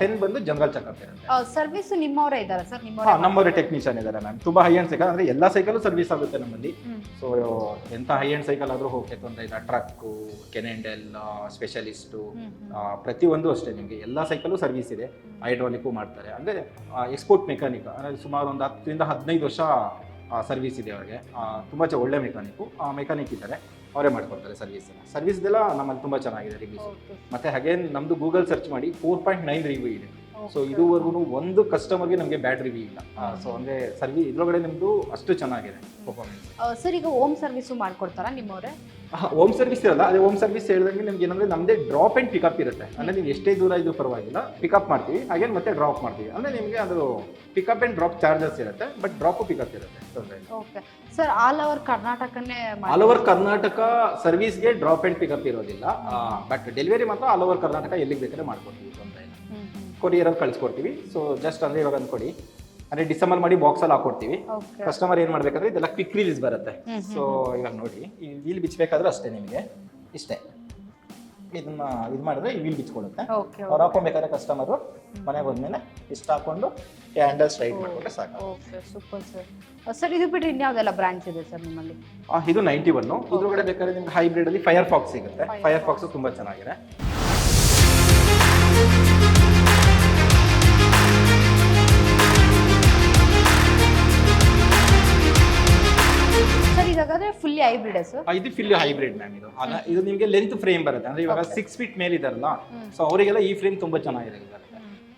10 ಬಂದು ಜನರಲ್ ಚೆಕಪ್ ಇರುತ್ತೆ. ಸರ್ವಿಸ್ ನಿಮ್ಮವರೇ ಇದ್ದಾರೆ ಸರ್? ನಮ್ಮವರೇ ಟೆಕ್ನಿಷಿಯನ್ ಇದ್ದಾರೆ ಮ್ಯಾಮ್. ತುಂಬಾ ಹೈ ಎಂಡ್ ಸೈಕಲ್ ಅಂದರೆ ಎಲ್ಲ ಸೈಕಲ್ ಸರ್ವಿಸ್ ಆಗುತ್ತೆ ನಮ್ಮಲ್ಲಿ. ಸೊ ಎಂಥ ಹೈ ಎಂಡ್ ಸೈಕಲ್ ಆದರೂ ಹೋಗ್ಬೇಕು ಅಂದರೆ ಇಲ್ಲ, ಟ್ರಕ್ಕು, ಕೆನೆಂಡೆಲ್, ಸ್ಪೆಷಲಿಸ್ಟು, ಪ್ರತಿಯೊಂದು ಅಷ್ಟೇ ನಿಮಗೆ ಎಲ್ಲ ಸೈಕಲ್ಲು ಸರ್ವಿಸ್ ಇದೆ. ಹೈಡ್ರಾಲಿಕ್ಕು ಮಾಡ್ತಾರೆ. ಅಂದರೆ ಎಕ್ಸ್ಪೋರ್ಟ್ ಮೆಕ್ಯಾನಿಕ್, ಅಂದರೆ ಸುಮಾರು ಒಂದು 10 to 15 ವರ್ಷ ಸರ್ವಿಸ್ ಇದೆ ಅವ್ರಿಗೆ. ತುಂಬ ಒಳ್ಳೆ ಮೆಕ್ಯಾನಿಕ್ ಇದ್ದಾರೆ, ಅವರೇ ಮಾಡ್ಕೊಡ್ತಾರೆ ಸರ್ವಿಸ್ದೆಲ್ಲ ನಮ್ಮಲ್ಲಿ ತುಂಬ ಚೆನ್ನಾಗಿದೆ ರಿವ್ಯೂಸ್. ಮತ್ತು ಹಾಗೇನು ನಮ್ಮದು ಗೂಗಲ್ ಸರ್ಚ್ ಮಾಡಿ 4.9 ರಿವ್ಯೂ ಇದೆ. ಸೊ ಇದುವರೆಗೂ ಒಂದು ಕಸ್ಟಮರ್ಗೆ ನಮಗೆ ಬ್ಯಾಡ್ ರಿವ್ಯೂ ಇಲ್ಲ. ಸೊ ಅಂದರೆ ಇದ್ರೊಳಗಡೆ ನಿಮ್ಮದು ಅಷ್ಟು ಚೆನ್ನಾಗಿದೆ ಪರ್ಫಾರ್ಮೆನ್ಸ್. ಸರ್ ಈಗ ಹೋಮ್ ಸರ್ವಿಸು ಮಾಡ್ಕೊಡ್ತಾರಾ ನಿಮ್ಮವರೇ? ಹೋಮ್ ಸರ್ವಿಸ್ ಇರಲ್ಲ, ಅದೇ ಹೋಮ್ ಸರ್ವಿಸ್ ಹೇಳಿದಂಗೆ ನಿಮ್ಗೆ ಏನಂದರೆ ನಮ್ಮದೇ ಡ್ರಾಪ್ ಆ್ಯಂಡ್ ಪಿಕಪ್ ಇರುತ್ತೆ. ಅಂದರೆ ನೀವು ಎಷ್ಟೇ ದೂರ ಇದು ಪರವಾಗಿಲ್ಲ, ಪಿಕಪ್ ಮಾಡ್ತೀವಿ ಹಾಗೇನು ಮತ್ತೆ ಡ್ರಾಪ್ ಮಾಡ್ತೀವಿ. ಅಂದರೆ ನಿಮಗೆ ಅದು ಪಿಕಪ್ ಆ್ಯಂಡ್ ಡ್ರಾಪ್ ಚಾರ್ಜಸ್ ಇರುತ್ತೆ, ಬಟ್ ಡ್ರಾಪು ಪಿಕಪ್ ಇರುತ್ತೆ. ಓಕೆ ಸರ್, ಆಲ್ ಓವರ್ ಕರ್ನಾಟಕನೇ? ಆಲ್ ಓವರ್ ಕರ್ನಾಟಕ ಸರ್ವಿಸ್ಗೆ ಡ್ರಾಪ್ ಆ್ಯಂಡ್ ಪಿಕಪ್ ಇರೋದಿಲ್ಲ, ಬಟ್ ಡೆಲಿವರಿ ಮಾತ್ರ ಆಲ್ ಓವರ್ ಕರ್ನಾಟಕ ಎಲ್ಲಿಗೆ ಬೇಕಾದ್ರೆ ಮಾಡ್ಕೊಡ್ತೀವಿ, ತೊಂದರೆ ಇಲ್ಲ. ಕೊರಿಯರಲ್ಲಿ ಕಳಿಸ್ಕೊಡ್ತೀವಿ. ಸೊ ಜಸ್ಟ್ ಅಂದರೆ ಇವಾಗ ಅಂದ್ಕೊಡಿ, ಅಂದರೆ ಡಿಸೆಂಬಲ್ ಮಾಡಿ ಬಾಕ್ಸಲ್ಲಿ ಹಾಕೊಡ್ತೀವಿ. ಕಸ್ಟಮರ್ ಏನು ಮಾಡಬೇಕಂದ್ರೆ ಇದೆಲ್ಲ ಕ್ವಿಕ್ ರಿಲೀಸ್ ಬರುತ್ತೆ. ಸೊ ಇವಾಗ ನೋಡಿ, ಈ ವೀಲ್ ಬಿಚ್ಚಬೇಕಾದ್ರೂ ಅಷ್ಟೇ ನಿಮಗೆ ಇಷ್ಟೇ ಇದನ್ನ ಇದು ಮಾಡಿದ್ರೆ ಈ ವೀಲ್ ಬಿಚ್ಕೊಳ್ಳುತ್ತೆ. ಓಕೆ ಅವ್ರು ಹಾಕೊಬೇಕಾದ್ರೆ ಕಸ್ಟಮರು ಮನೆಗೆ ಬಂದ್ಮೇಲೆ ಇಷ್ಟ ಹಾಕೊಂಡು ಹ್ಯಾಂಡಲ್ ಸ್ಟ್ರೈಟ್ ಮಾಡ್ಕೊಂಡ್ರೆ ಸಾಕು. Okay super sir. ಸರ್ ಇದು ಬಿಟ್ಟರೆ ಇನ್ಯಾವುದೆಲ್ಲ ಬ್ರಾಂಚ್ ಇದೆ ಸರ್ ನಿಮ್ಮಲ್ಲಿ? ಇದು 91. ಇದ್ರೊಳಗಡೆ ಬೇಕಾದ್ರೆ ನಿಮ್ಗೆ ಹೈಬ್ರಿಡ್ ಅಲ್ಲಿ ಫೈರ್ ಫಾಕ್ಸ್ ಸಿಗುತ್ತೆ. ಫೈರ್ ಫಾಕ್ಸ್ ತುಂಬಾ ಚೆನ್ನಾಗಿದೆ. ಸರ್ ಇದಾಗಾದ್ರೆ ಫುಲ್ಲಿ ಹೈಬ್ರಿಡ್ ಸರ್? ಇದು ಫುಲ್ ಹೈಬ್ರಿಡ್ ಮ್ಯಾಮ್. ಇದು ನಿಮಗೆ ಲೆಂತ್ ಫ್ರೇಮ್ ಬರುತ್ತೆ. ಅಂದ್ರೆ ಇವಾಗ 6 ಫೀಟ್ ಮೇಲೆ ಇದಾರಲ್ಲ, ಸೊ ಅವರಿಗೆಲ್ಲ ಈ ಫ್ರೇಮ್ ತುಂಬಾ ಚೆನ್ನಾಗಿದೆ.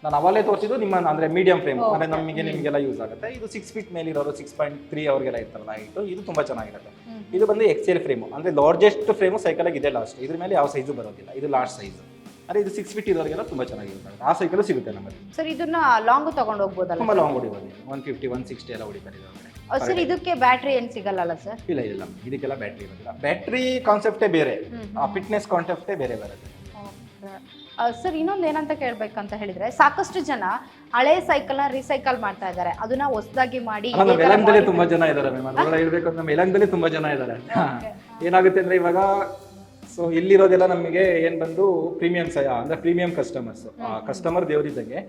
ನಾನು ಅವಲೇ ತೋರಿಸಿದ್ದು ನಿಮ್ಮ ಅಂದ್ರೆ ಮೀಡಿಯಂ ಫ್ರೇಮ್, ಅಂದ್ರೆ ನಿಮಗೆಲ್ಲ ಯೂಸ್ ಆಗುತ್ತೆ. ಇದು 6 ಫೀಟ್ ಮೇಲೆ ಇರೋರು 6.3 ಅವ್ರಿಗೆಲ್ಲ ಇರ್ತಾರಲ್ಲ ಹೈಟ್, ಇದು ತುಂಬಾ ಚೆನ್ನಾಗಿರುತ್ತೆ. ಇದು ಬಂದು ಎಕ್ಸೆಲ್ ಫ್ರೇಮ್, ಅಂದ್ರೆ ಲಾರ್ಜೆಸ್ಟ್ ಫ್ರೇಮು ಸೈಕಲ್ ಆಗಿ ಇದೆ ಲಾಸ್ಟ್. ಇದ್ರ ಮೇಲೆ ಯಾವ ಸೈಜು ಬರೋದಿಲ್ಲ, ಇದು ಲಾಸ್ಟ್ ಸೈಜ್. ಅಂದ್ರೆ ಇದು 6 ಫೀಟ್ ಇರೋರಿಗೆಲ್ಲ ತುಂಬಾ ಚೆನ್ನಾಗಿರುತ್ತೆ. ಆ ಸೈಕಲ್ ಸಿಗುತ್ತೆ ನಮಗೆ. ಸರ್ ಇದನ್ನ ಲಾಂಗ್ ತಗೊಂಡು ಹೋಗ್ಬೋದಲ್ಲ? ತುಂಬಾ ಲಾಂಗ್ ಹೊಡಿಬೋದು, 150 160 ಎಲ್ಲ ಹೊಡಿತಾರೆ ಇದ್ರೊಳಗಡೆ. ಸರ್ ಇದಕ್ಕೆ ಬ್ಯಾಟ್ರಿ ಏನು ಸಿಗಲ್ಲ ಸರ್? ಇಲ್ಲ, ಇದಕ್ಕೆಲ್ಲ ಬ್ಯಾಟ್ರಿ ಇರೋದಿಲ್ಲ. ಬ್ಯಾಟ್ರಿ ಕಾನ್ಸೆಪ್ಟೇ ಬೇರೆ, ಫಿಟ್ನೆಸ್ ಕಾನ್ಸೆಪ್ಟೇ ಬೇರೆ ಬರುತ್ತೆ. ಸರ್ ಇನ್ನೊಂದು ಏನಂತ ಕೇಳ್ಬೇಕಂತ ಹೇಳಿದ್ರೆ, ಸಾಕಷ್ಟು ಜನ ಹಳೆ ಸೈಕಲ್ ನ ರೀಸೈಕಲ್ ಮಾಡ್ತಾ ಇದ್ದಾರೆ, ಅದನ್ನ ಹೊಸದಾಗಿ ಮಾಡಿ ಯಲಹಂಕದಲ್ಲಿ ತುಂಬಾ ಜನ ಇದ್ದಾರೆ ಮ್ಯಾಮ್. ಅದೆಲ್ಲ ಹೇಳ್ಬೇಕು ಅಂದ್ರೆ ನಮ್ಮ ಯಲಹಂಕದಲ್ಲಿ ತುಂಬಾ ಜನ ಇದ್ದಾರೆ. ಏನಾಗುತ್ತೆ ಅಂದ್ರೆ ಇವಾಗ ಸೊ ಇಲ್ಲಿರೋದೆಲ್ಲ ನಮಗೆ ಏನ್ ಬಂದು ಪ್ರೀಮಿಯಂ ಅಂದ್ರೆ ಪ್ರೀಮಿಯಂ ಕಸ್ಟಮರ್ಸ್. ಕಸ್ಟಮರ್ ದೇವರಿದ್ದಂಗೆ.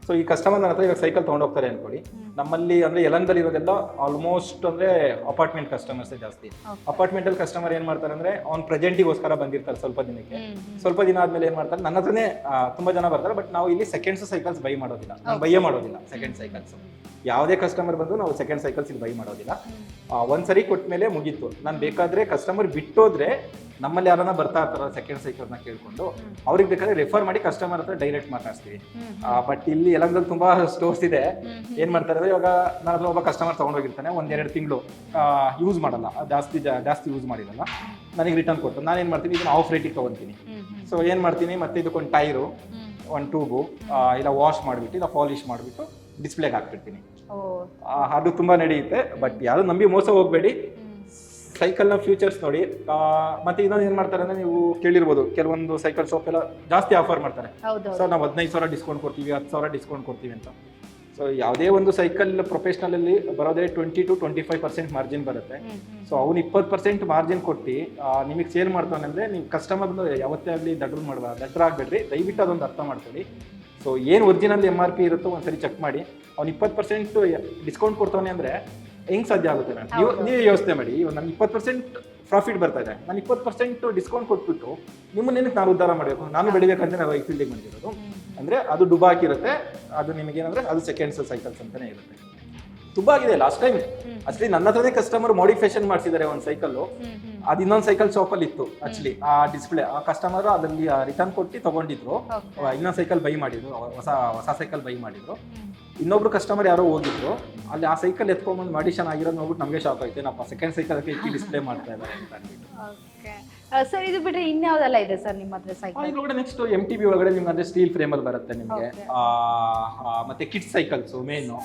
ಸೊ ಈ ಕಸ್ಟಮರ್ ನನ್ನ ಹತ್ರ ಇವಾಗ ಸೈಕಲ್ ತೊಗೊಂಡೋಗ್ತಾರೆ ಅನ್ಕೊಳ್ಳಿ. ನಮ್ಮಲ್ಲಿ ಅಂದ್ರೆ ಯಲಹಂಕದಲ್ಲಿ ಇರೋದೆಲ್ಲ ಆಲ್ಮೋಸ್ಟ್ ಅಂದ್ರೆ ಅಪಾರ್ಟ್ಮೆಂಟ್ ಕಸ್ಟಮರ್ಸ್ ಜಾಸ್ತಿ. ಅಪಾರ್ಟ್ಮೆಂಟ್ ಅಲ್ಲಿ ಕಸ್ಟಮರ್ ಏನ್ ಮಾಡ್ತಾರೆ ಅಂದ್ರೆ ಅವ್ನ್ ಪ್ರೆಸೆಂಟಿಗೋಸ್ಕರ ಬಂದಿರ್ತಾರೆ ಸ್ವಲ್ಪ ದಿನಕ್ಕೆ. ಸ್ವಲ್ಪ ದಿನ ಆದ್ಮೇಲೆ ಏನ್ ಮಾಡ್ತಾರೆ, ನನ್ನ ಹತ್ರನೇ ತುಂಬಾ ಜನ ಬರ್ತಾರೆ. ಬಟ್ ನಾವು ಇಲ್ಲಿ ಸೆಕೆಂಡ್ಸ್ ಸೈಕಲ್ಸ್ ಬೈ ಮಾಡೋದಿಲ್ಲ, ನಾವು ಬೈಯೇ ಮಾಡೋದಿಲ್ಲ ಸೆಕೆಂಡ್ ಸೈಕಲ್ಸ್. ಯಾವುದೇ ಕಸ್ಟಮರ್ ಬಂದು ನಾವು ಸೆಕೆಂಡ್ ಸೈಕಲ್ಸ್ ಇಲ್ಲಿ ಬೈ ಮಾಡೋದಿಲ್ಲ. ಒಂದ್ಸರಿ ಕೊಟ್ಮೇಲೆ ಮುಗೀತು. ನಾನು ಬೇಕಾದ್ರೆ ಕಸ್ಟಮರ್ ಬಿಟ್ಟೋದ್ರೆ ನಮ್ಮಲ್ಲಿ ಯಾರನ್ನ ಬರ್ತಾ ಇರ್ತಾರ ಸೆಕೆಂಡ್ ಸೈಕಲ್ನ ಕೇಳ್ಕೊಂಡು ಅವ್ರಿಗೆ ಬೇಕಾದ್ರೆ ರೆಫರ್ ಮಾಡಿ ಕಸ್ಟಮರ್ ಹತ್ರ ಡೈರೆಕ್ಟ್ ಮಾತಾಡ್ತೀವಿ. ಬಟ್ ಇಲ್ಲಿ ಯಲಹಂಕದಲ್ಲಿ ತುಂಬಾ ಸ್ಟೋರ್ಸ್ ಇದೆ. ಏನ್ ಮಾಡ್ತಾರೆ ಅಂದ್ರೆ ಇವಾಗ ನನ್ನ ಹತ್ರ ಒಬ್ಬ ಕಸ್ಟಮರ್ ತಗೊಂಡೋಗಿರ್ತಾನೆ, 1-2 ತಿಂಗಳು ಯೂಸ್ ಮಾಡಲ್ಲ, ಜಾಸ್ತಿ ಯೂಸ್ ಮಾಡಿರಲ್ಲ, ನನಗೆ ರಿಟರ್ನ್ ಕೊಟ್ಟು ನಾನು ಏನ್ ಮಾಡ್ತೀನಿ, ಇದನ್ನ ಆಫ್ ರೇಟಿಗೆ ತಗೊಂತೀನಿ. ಸೊ ಏನ್ ಮಾಡ್ತೀನಿ, ಮತ್ತೆ ಇದಕ್ಕೊಂದು ಟೈರು, ಒಂದು ಟ್ಯೂಬು ಇಲ್ಲ ವಾಶ್ ಮಾಡಿಬಿಟ್ಟು ಇಲ್ಲ ಪಾಲಿಶ್ ಮಾಡಿಬಿಟ್ಟು ಡಿಸ್ಪ್ಲೇಗೆ ಹಾಕ್ಬಿಡ್ತೀನಿ. ಅದು ತುಂಬಾ ನಡೆಯುತ್ತೆ. ಬಟ್ ಯಾರು ನಂಬಿ ಮೋಸ ಹೋಗ್ಬೇಡಿ, ಸೈಕಲ್ನ ಫ್ಯೂಚರ್ಸ್ ನೋಡಿ. ಮತ್ತೆ ಇನ್ನೊಂದು ಏನ್ ಮಾಡ್ತಾರೆ ಅಂದ್ರೆ, ನೀವು ಕೇಳಿರ್ಬೋದು ಕೆಲವೊಂದು ಸೈಕಲ್ ಶಾಪ್ ಎಲ್ಲ ಜಾಸ್ತಿ ಆಫರ್ ಮಾಡ್ತಾರೆ. ಸರ್ ನಾವು 15,000 ಡಿಸ್ಕೌಂಟ್ ಕೊಡ್ತೀವಿ, 10,000 ಡಿಸ್ಕೌಂಟ್ ಕೊಡ್ತೀವಿ ಅಂತ. ಸೊ ಯಾವುದೇ ಒಂದು ಸೈಕಲ್ ಪ್ರೊಫೆಷನಲ್ ಅಲ್ಲಿ ಬರೋದೇ 20 to 25% ಮಾರ್ಜಿನ್ ಬರುತ್ತೆ. ಸೊ ಅವ್ನು 20% ಮಾರ್ಜಿನ್ ಕೊಟ್ಟು ನಿಮಗೆ ಸೇಲ್ ಮಾಡ್ತಾನೆ ಅಂದ್ರೆ, ನೀವು ಕಸ್ಟಮರ್ ಯಾವತ್ತೇ ಆಗಲಿ ದಡ್ಡರಾಗ್ಬೇಡ್ರಿ. ದಯವಿಟ್ಟು ಅದೊಂದು ಅರ್ಥ ಮಾಡ್ಕೊಳ್ಳಿ. ಸೊ ಏನು ಒರಿಜಿನಲ್ MRP ಇರುತ್ತೋ ಒಂದ್ಸರಿ ಚೆಕ್ ಮಾಡಿ. ಅವ್ನು 20% ಡಿಸ್ಕೌಂಟ್ ಕೊಡ್ತಾನೆ ಅಂದ್ರೆ ಹೆಂಗ್ ಸಾಧ್ಯ ಆಗುತ್ತೆ ಮ್ಯಾಮ್? ನೀವು ಯೋಚನೆ ಮಾಡಿ, ಇವಾಗ ನಮ್ಗೆ 20% ಪ್ರಾಫಿಟ್ ಬರ್ತಾ ಇದೆ, ನಾನು 20% ಡಿಸ್ಕೌಂಟ್ ಕೊಟ್ಬಿಟ್ಟು ನಿಮ್ಮನ್ನೇನಕ್ಕೆ ನಾನು ಉದ್ಧಾರ ಮಾಡಬೇಕು, ನಾನು ಬೆಳಿಬೇಕಂತ ನಾವು ಈ ಫೀಲ್ಡಿಗೆ ಬಂದಿರೋದು. ಅಂದ್ರೆ ಅದು ಡುಬಾಕಿರುತ್ತೆ. ಅದು ನಿಮಗೇನಂದ್ರೆ ಅದು ಸೆಕೆಂಡ್ಸ್ ಸೈಕಲ್ಸ್ ಅಂತಾನೆ ಇರುತ್ತೆ. ತುಂಬಾ ಆಗಿದೆ. ಲಾಸ್ಟ್ ಟೈಮ್ ಆಕ್ಚುಲಿ ನನ್ನ ಹತ್ರನೇ ಕಸ್ಟಮರ್ ಮಾಡಿಫಿಕೇಶನ್ ಮಾಡಿಸಿದ್ದಾರೆ ಒಂದು ಸೈಕಲ್. ಅದು ಇನ್ನೊಂದು ಸೈಕಲ್ ಶಾಪ್ ಅಲ್ಲಿ ಇತ್ತು ಆಕ್ಚುಲಿ ಆ ಡಿಸ್ಪ್ಲೇ. ಆ ಕಸ್ಟಮರ್ ಅದರಲ್ಲಿ ರಿಟರ್ನ್ ಕೊಟ್ಟು ತಗೊಂಡಿದ್ರು. ಇನ್ನೊಂದು ಸೈಕಲ್ ಬೈ ಮಾಡಿದ್ರು, ಹೊಸ ಸೈಕಲ್ ಬೈ ಮಾಡಿದ್ರು. ಇನ್ನೊಬ್ರು ಕಸ್ಟಮರ್ ಯಾರೋ ಹೋಗಿದ್ರು, ಅಲ್ಲಿ ಆ ಸೈಕಲ್ ಎತ್ಕೊಂಡ್ಬಂದು ಮಾಡಿಷನ್ ಆಗಿರೋದು ನೋಡ್ಬಿಟ್ಟು ನಮಗೆ ಶಾಕ್ ಆಯ್ತು, ಏನಪ್ಪ ಸೆಕೆಂಡ್ ಸೈಕಲ್ ಡಿಸ್ಪ್ಲೇ ಮಾಡ್ತಾ ಇದ್ದಾರೆ ಅಂತ ಅಂದ್ಬಿಟ್ಟು. ಸರ್ ಇದು ಬಿಟ್ಟರೆ ಇನ್ಯಾವುದೆಲ್ಲ ಇದೆ ಸರ್ ನಿಮ್ಮ ಹತ್ರ ಸೈಕಲ್? ಇದ್ರೊಳಗಡೆ ನೆಕ್ಸ್ಟ್ MTB ಒಳಗಡೆ ನಿಮ್ಗೆ ಅಂದ್ರೆ ಸ್ಟೀಲ್ ಫ್ರೇಮ್ ಅಲ್ಲಿ ಬರುತ್ತೆ ನಿಮಗೆ. ಮತ್ತೆ ಕಿಡ್ಸ್ ಸೈಕಲ್ಸ್ ಮೇನು.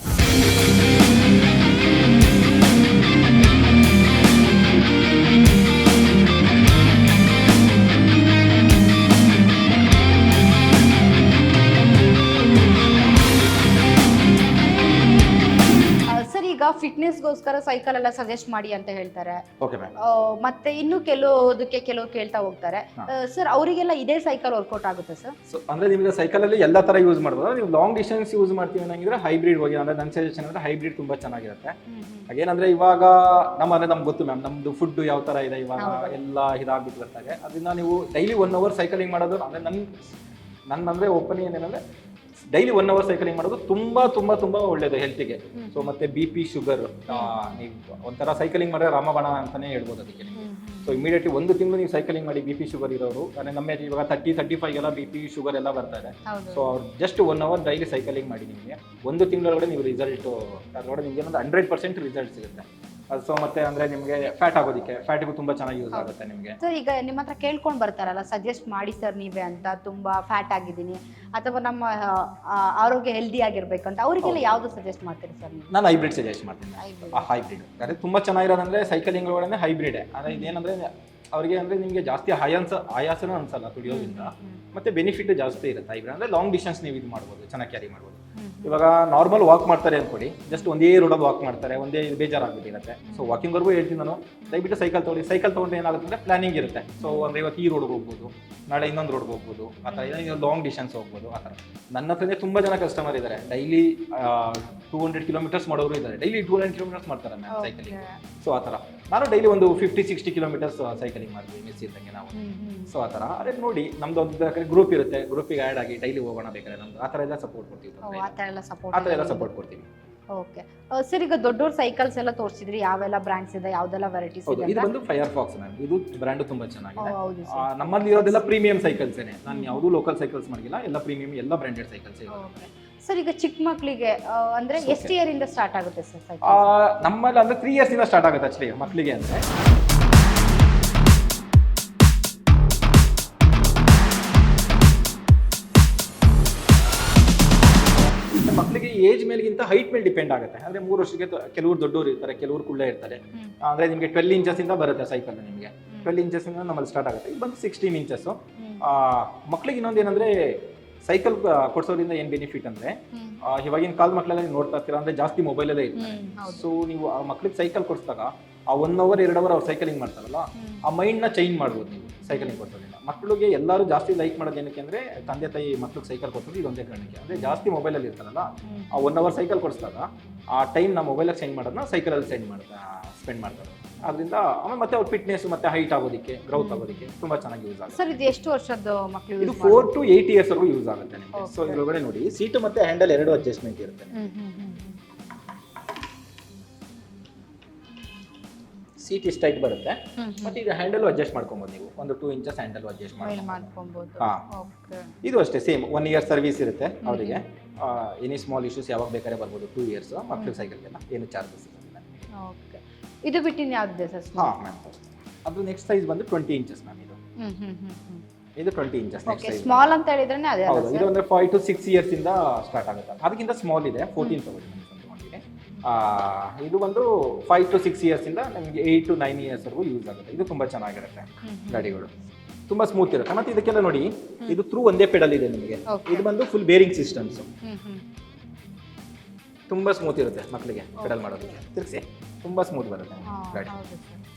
ಈಗ ಫಿಟ್ನೆಸ್ಗೋಸ್ಕರ ಸೈಕಲ್ ಎಲ್ಲ ಸಜೆಸ್ಟ್ ಮಾಡಿ ಅಂತ ಹೇಳ್ತಾರೆ. Okay ma'am. ಮತ್ತೆ ಇನ್ನು ಕೆಲವು ಕೇಳ್ತಾ ಹೋಗ್ತಾರೆ. ಸರ್ ಅವರಿಗೆಲ್ಲ ಇದೇ ಸೈಕಲ್ ವರ್ಕೌಟ್ ಆಗುತ್ತೆ ಸರ್? ಅಂದ್ರೆ ನಿಮ್ಗೆ ಸೈಕಲ್ ಅಲ್ಲಿ ಎಲ್ಲಾ ತರ ಯೂಸ್ ಮಾಡ್ಬೋದು. ನೀವು ಲಾಂಗ್ ಡಿಸ್ಟೆನ್ಸ್ ಯೂಸ್ ಮಾಡ್ತೀವಿ ಅನ್ನಂಗಿದ್ರೆ ಹೈಬ್ರಿಡ್ ಹೋಗಿ. ಅಂದ್ರೆ ನನ್ನ ಸಜೆಷನ್ ಅಂದ್ರೆ ಹೈಬ್ರಿಡ್ ತುಂಬಾ ಚೆನ್ನಾಗಿರುತ್ತೆ. ಹಾಗೇನಂದ್ರೆ ಇವಾಗ ನಮ್ಗೆ ಗೊತ್ತು ಮ್ಯಾಮ್, ನಮ್ದು ಫುಡ್ ಯಾವ ತರ ಇದೆ ಇವಾಗ ಎಲ್ಲ ಇದಾಗ್ಬಿಟ್ಟು ಬರ್ತಾರೆ. ಅದನ್ನ ನೀವು ಡೈಲಿ 1 hour ಸೈಕಲಿಂಗ್ ಮಾಡೋದು ಅಂದ್ರೆ ನನ್ನ ಅಂದ್ರೆ ಒಪಿನಿಯನ್ ಏನಂದ್ರೆ, ಡೈಲಿ 1 hour ಸೈಕಲಿಂಗ್ ಮಾಡೋದು ತುಂಬಾ ತುಂಬಾ ತುಂಬಾ ಒಳ್ಳೇದು ಹೆಲ್ತ್ಗೆ. ಸೊ ಮತ್ತೆ BP ಶುಗರ್, ನೀವು ಒಂಥರ ಸೈಕಲಿಂಗ್ ಮಾಡಿದ್ರೆ ರಾಮಬಾಣ ಅಂತಾನೆ ಹೇಳ್ಬೋದು ಅದಕ್ಕೆ. ಸೊ ಇಮಿಡಿಯೇಟ್ಲಿ 1 ತಿಂಗಳು ನೀವು ಸೈಕಲಿಂಗ್ ಮಾಡಿ BP ಶುಗರ್ ಇರೋರು, ಅಂದ್ರೆ ನಮ್ಮ ಇವಾಗ 30-35 ಎಲ್ಲ BP ಶುಗರ್ ಎಲ್ಲ ಬರ್ತಾ ಇದೆ. ಸೊ ಅವ್ರು ಜಸ್ಟ್ 1 hour ಡೈಲಿ ಸೈಕಲಿಂಗ್ ಮಾಡಿ ನಿಮಗೆ 1 ತಿಂಗಳೊಳಗಡೆ ನೀವು ರಿಸಲ್ಟ್ ಅದರೊಳಗೆ ನಿಮ್ಗೆ 100% ರಿಸಲ್ಟ್ ಸಿಗುತ್ತೆ. ಸೊ ಮತ್ತೆ ಅಂದ್ರೆ ನಿಮಗೆ ಫ್ಯಾಟ್ ಆಗೋದಕ್ಕೆ, ಫ್ಯಾಟಿಗೂ ತುಂಬಾ ಚೆನ್ನಾಗಿ ಯೂಸ್ ಆಗುತ್ತೆ ನಿಮಗೆ. ಸರ್ ಈಗ ನಿಮ್ಮ ಹತ್ರ ಕೇಳ್ಕೊಂಡು ಬರ್ತಾರಲ್ಲ, ಸಜೆಸ್ಟ್ ಮಾಡಿ ಸರ್ ನೀವೇ ಅಂತ, ತುಂಬಾ ಫ್ಯಾಟ್ ಆಗಿದ್ದೀನಿ ಅಥವಾ ನಮ್ಮ ಆರೋಗ್ಯ ಹೆಲ್ದಿ ಆಗಿರ್ಬೇಕಂತ, ಅವರಿಗೆಲ್ಲ ಯಾವ್ದು ಸಜೆಸ್ಟ್ ಮಾಡ್ತೀರಿ ಸರ್ ನೀವು? ನಾನು ಹೈಬ್ರಿಡ್ ಸಜೆಸ್ಟ್ ಮಾಡ್ತೀನಿ. ಹೈಬ್ರಿಡ್ ಅಂದ್ರೆ ತುಂಬಾ ಚೆನ್ನಾಗಿರೋದಂದ್ರೆ ಸೈಕಲಿಂಗ್ ಒಳಗಡೆ ಹೈಬ್ರಿಡ್. ಅಂದ್ರೆ ಇದೇನಂದ್ರೆ ಅವ್ರಿಗೆ ಅಂದ್ರೆ ನಿಮಗೆ ಜಾಸ್ತಿ ಆಯಾಸನೂ ಅನ್ಸಲ್ಲ ತುಳಿಯೋದ್ರಿಂದ, ಮತ್ತೆ ಬೆನಿಫಿಟ್ ಜಾಸ್ತಿ ಇರುತ್ತೆ. ಈಗ ಅಂದ್ರೆ ಲಾಂಗ್ ಡಿಸ್ಟೆನ್ಸ್ ನೀವು ಇದು ಮಾಡ್ಬೋದು, ಚೆನ್ನಾಗಿ ಕ್ಯಾರಿ ಮಾಡ್ಬೋದು. ಇವಾಗ ನಾರ್ಮಲ್ ವಾಕ್ ಮಾಡ್ತಾರೆ ಅನ್ಕೊಡಿ, ಜಸ್ಟ್ ಒಂದೇ ರೋಡಲ್ಲಿ ವಾಕ್ ಮಾಡ್ತಾರೆ, ಒಂದೇ ಬೇಜಾರಾಗ್ಬಿಟ್ಟಿರುತ್ತೆ. ಸೊ ವಾಕಿಂಗ್ವರೆಗೂ ಹೇಳ್ತೀನಿ ನಾನು, ದಯವಿಟ್ಟು ಸೈಕಲ್ ತೊಗೊಳ್ಳಿ. ಸೈಕಲ್ ತೊಗೊಂಡ್ರೆ ಏನಾಗುತ್ತೆ ಅಂದರೆ ಪ್ಲಾನಿಂಗ್ ಇರುತ್ತೆ. ಸೊ ಅಂದ್ರೆ ಇವತ್ತು ಈ ರೋಡ್ಗೆ ಹೋಗ್ಬೋದು, ನಾಳೆ ಇನ್ನೊಂದು ರೋಡ್ಗೆ ಹೋಗ್ಬೋದು, ಆ ಥರ ಲಾಂಗ್ ಡಿಸ್ಟೆನ್ಸ್ ಹೋಗ್ಬೋದು ಆ ಥರ. ನನ್ನ ಹತ್ರನೇ ತುಂಬ ಜನ ಕಸ್ಟಮರ್ ಇದ್ದಾರೆ, ಡೈಲಿ 200 ಕಿಲೋಮೀಟರ್ಸ್ ಮಾಡೋರು ಇದ್ದಾರೆ, ಡೈಲಿ 200 ಕಿಲೋಮೀಟರ್ಸ್ ಮಾಡ್ತಾರೆ ಮ್ಯಾಮ್ ಸೈಕಲಿಂಗ್. ಸೊ ಆ ಥರ ನಾನು ಡೈಲಿ ಒಂದು 50-60 ಕಿಲೋಮೀಟರ್ಸ್ ಸೈಕಲಿಂಗ್ ಮಾಡ್ತೀವಿ ಮಿಸ್ ಇದ್ದಂಗೆ ನಾವು. ಸೊ ಆ ಥರ ಅದೇ ನೋಡಿ, ನಮ್ದು ಒಂದು ಗ್ರೂಪ್ ಇರುತ್ತೆ, ಗ್ರೂಪಿಗೆ ಆ್ಯಡ್ ಆಗಿ ಡೈಲಿ ಹೋಗೋಣ ಬೇಕಾದ್ರೆ ನಮ್ದು ಆ ಥರ ಎಲ್ಲ ಸಪೋರ್ಟ್ ಕೊಡ್ತೀವಿ. ಆ ಥರ ಎಲ್ಲ ಸಪೋರ್ಟ್ ಕೊಡ್ತೀವಿ. ಓಕೆ ಸರ್, ಈಗ ದೊಡ್ಡವ್ರ ಸೈಕಲ್ಸ್ ಎಲ್ಲ ತೋರಿಸಿದ್ರಿ, ಯಾವೆಲ್ಲ ಬ್ರ್ಯಾಂಡ್ಸ್ ಇದೆ, ಯಾವ್ದೆಲ್ಲ ವೆರೈಟೀಸ್ ಇದೆ? ಇದು ಬಂದು ಫೈರ್ ಫಾಕ್ಸ್ ಮ್ಯಾಮ್, ಇದು ಬ್ರ್ಯಾಂಡ್ ತುಂಬಾ ಚೆನ್ನಾಗಿದೆ. ಹೌದು ನಮ್ಮಲ್ಲಿ ಇರೋದೆಲ್ಲ ಪ್ರೀಮಿಯಂ ಸೈಕಲ್ಸ್ ಏನೆ, ನಾನು ಯಾವುದು ಲೋಕಲ್ ಸೈಕಲ್ಸ್ ಮಾಡಿಲ್ಲ, ಎಲ್ಲ ಪ್ರೀಮಿಯಂ, ಎಲ್ಲ ಬ್ರ್ಯಾಂಡೆಡ್ ಸೈಕಲ್ಸ್ ಇದೆ. ಸರ್, ಈಗ ಚಿಕ್ಕ ಮಕ್ಕಳಿಗೆ ಅಂದ್ರೆ ಎಷ್ಟು ಇಯರ್ ಇಂದ ಸ್ಟಾರ್ಟ್ ಆಗುತ್ತೆ ಸರ್ ಸೈಕಲ್? ನಮ್ಮಲ್ಲಿ ಅಂದ್ರೆ 3 years ಇಂದ ಸ್ಟಾರ್ಟ್ ಆಗುತ್ತೆ ಆಕ್ಚುಲಿ ಮಕ್ಕಳಿಗೆ. ಅಂದ್ರೆ ಮಕ್ಕಳಿಗೆ ಏಜ್ ಮೇಲೆಗಿಂತ ಹೈಟ್ ಮೇಲೆ ಡಿಪೆಂಡ್ ಆಗುತ್ತೆ. ಅಂದ್ರೆ 3 ವರ್ಷಕ್ಕೆ ಕೆಲವರು ದೊಡ್ಡವರು ಇರ್ತಾರೆ, ಕೆಲವರು ಕುಳ್ಳ ಇರ್ತಾರೆ. ಅಂದ್ರೆ ನಿಮಗೆ 12 ಇಂಚಸ್ ಇಂದ ಬರುತ್ತೆ ಸೈಕಲ್, ನಿಮಗೆ 12 ಇಂಚಸ್ ಇಂದ ನಮ್ಮಲ್ಲಿ ಸ್ಟಾರ್ಟ್ ಆಗುತ್ತೆ. ಇದು ಬಂದು 16 ಇಂಚಸ್. ಮಕ್ಕಳಿಗೆ ಇನ್ನೊಂದು ಏನಂದ್ರೆ, ಸೈಕಲ್ ಕೊಡ್ಸೋದ್ರಿಂದ ಏನ್ ಬೆನಿಫಿಟ್ ಅಂದ್ರೆ, ಇವಾಗಿನ ಕಾಲ ಮಕ್ಕಳೆಲ್ಲ ನೋಡ್ತಾ ಇರ್ತೀರಾ ಅಂದ್ರೆ ಜಾಸ್ತಿ ಮೊಬೈಲಲ್ಲೇ ಇರ್ತಾರೆ. ಸೊ ನೀವು ಆ ಮಕ್ಳಿಗೆ ಸೈಕಲ್ ಕೊಡಿಸಿದಾಗ ಆ 1 hour 2 hour ಅವ್ರು ಸೈಕಲಿಂಗ್ ಮಾಡ್ತಾರಲ್ಲ, ಆ ಮೈಂಡ್ನ ಚೇಂಜ್ ಮಾಡ್ಬೋದು ನೀವು ಸೈಕಲಿಂಗ್ ಕೊಡ್ಸೋದ್ರಿಂದ. ಮಕ್ಕಳಿಗೆ ಎಲ್ಲರೂ ಜಾಸ್ತಿ ಲೈಕ್ ಮಾಡೋದು ಏನಕ್ಕೆ ಅಂದ್ರೆ, ತಂದೆ ತಾಯಿ ಮಕ್ಳಿಗೆ ಸೈಕಲ್ ಕೊಡ್ಸೋದು ಇದೊಂದೇ ಕಾರಣಕ್ಕೆ. ಅಂದ್ರೆ ಜಾಸ್ತಿ ಮೊಬೈಲಲ್ಲಿ ಇರ್ತಾರಲ್ಲ, ಆ 1 hour ಸೈಕಲ್ ಕೊಡಿಸಿದಾಗ ಆ ಟೈಮ್ ನಮ್ಮ ಮೊಬೈಲಲ್ಲಿ ಚೇಂಜ್ ಮಾಡೋದನ್ನ ಸೈಕಲಲ್ಲಿ ಸ್ಪೆಂಡ್ ಮಾಡ್ತಾರೆ. ಅದರಿಂದ ಆಮೇಲೆ ಮತ್ತೆ ಅವ್ರ ಫಿಟ್ನೆಸ್ ಮತ್ತೆ ಹೈಟ್ ಆಗೋದಕ್ಕೆ, ಗ್ರೌತ್ ಆಗೋದಕ್ಕೆ ತುಂಬಾ ಚೆನ್ನಾಗಿ ಯೂಸ್ ಆಗುತ್ತೆ. ಸರ್, ಇದು ಎಷ್ಟು ವರ್ಷದ ಮಕ್ಕಳು? ಇದು 4 to 8 years ವರೆಗೂ ಯೂಸ್ ಆಗುತ್ತೆ ನಿಮಗೆ. ಸೊ ಇದ್ರೊಳಗಡೆ ನೋಡಿ, ಸೀಟ್ ಮತ್ತೆ ಹ್ಯಾಂಡಲ್ 2 ಅಡ್ಜಸ್ಟ್ಮೆಂಟ್ ಇರುತ್ತೆ. ಸೀಟ್ ಇಷ್ಟ ಹೈಟ್ ಬರುತ್ತೆ, ಮತ್ತೆ ಇದು ಹ್ಯಾಂಡಲ್ ಅಡ್ಜಸ್ಟ್ ಮಾಡ್ಕೊಬೋದು ನೀವು. ಒಂದು 2 inches ಹ್ಯಾಂಡಲ್ ಅಡ್ಜಸ್ಟ್ ಮಾಡ್ಕೊಬೋದು. ಇದು ಅಷ್ಟೇ ಸೇಮ್ 1 year ಸರ್ವಿಸ್ ಇರುತ್ತೆ ಅವರಿಗೆ. ಎನಿ ಸ್ಮಾಲ್ ಇಶ್ಯೂಸ್ ಯಾವಾಗ ಬೇಕಾದ್ರೆ ಬರ್ಬೋದು. 2 years ಮಕ್ಕಳ ಸೈಕಲ್ಗೆಲ್ಲ ಏನು ಚಾರ್ಜಸ್ ಇಲ್ಲ. ಓಕೆ, ಇದು ಬಿಟ್ಟು ಯಾವ್ದು ಸರ್? ಮ್ಯಾಮ್ ಅದು ನೆಕ್ಸ್ಟ್ ಸೈಜ್ ಬಂದು 20 inches ಮ್ಯಾಮ್. ಇದು 20 inches ನೆಕ್ಸ್ಟ್ ಸೈಜ್. ಸ್ಮಾಲ್ ಅಂತ ಹೇಳಿದ್ರೆ ಅದೇ. ಹೌದು, ಇದು ಅಂದ್ರೆ 5 to 6 years ಇಂದ ಸ್ಟಾರ್ಟ್ ಆಗುತ್ತೆ. ಅದಕ್ಕಿಂತ ಸ್ಮಾಲ್ ಇದೆ, 14 ತಗೊಳ್ಳಿ. ಇದು ಒಂದು 5 to 6 years ಇಂದ ನಮಗೆ 8 to 9 years ವರೆಗೂ ಯೂಸ್ ಆಗುತ್ತೆ. ಇದು ತುಂಬಾ ಚೆನ್ನಾಗಿರುತ್ತೆ ಗಾಡಿಗಳು, ತುಂಬಾ ಸ್ಮೂತ್ ಇರುತ್ತೆ. ಮತ್ತೆ ಇದಕ್ಕೆಲ್ಲ ನೋಡಿ, ಇದು ಥ್ರೂ ಒಂದೇ ಪೆಡಲ್ ಇದೆ ನಿಮಗೆ. ಇದು ಬಂದು ಫುಲ್ ಬೇರಿಂಗ್ ಸಿಸ್ಟಮ್ಸ್, ತುಂಬಾ ಸ್ಮೂತ್ ಇರುತ್ತೆ ಮಕ್ಕಳಿಗೆ ಪೆಡಲ್ ಮಾಡೋದಕ್ಕೆ. ತಿರ್ಗಿಸಿ ತುಂಬಾ ಸ್ಮೂತ್ ಬರುತ್ತೆ ಗಾಡಿ.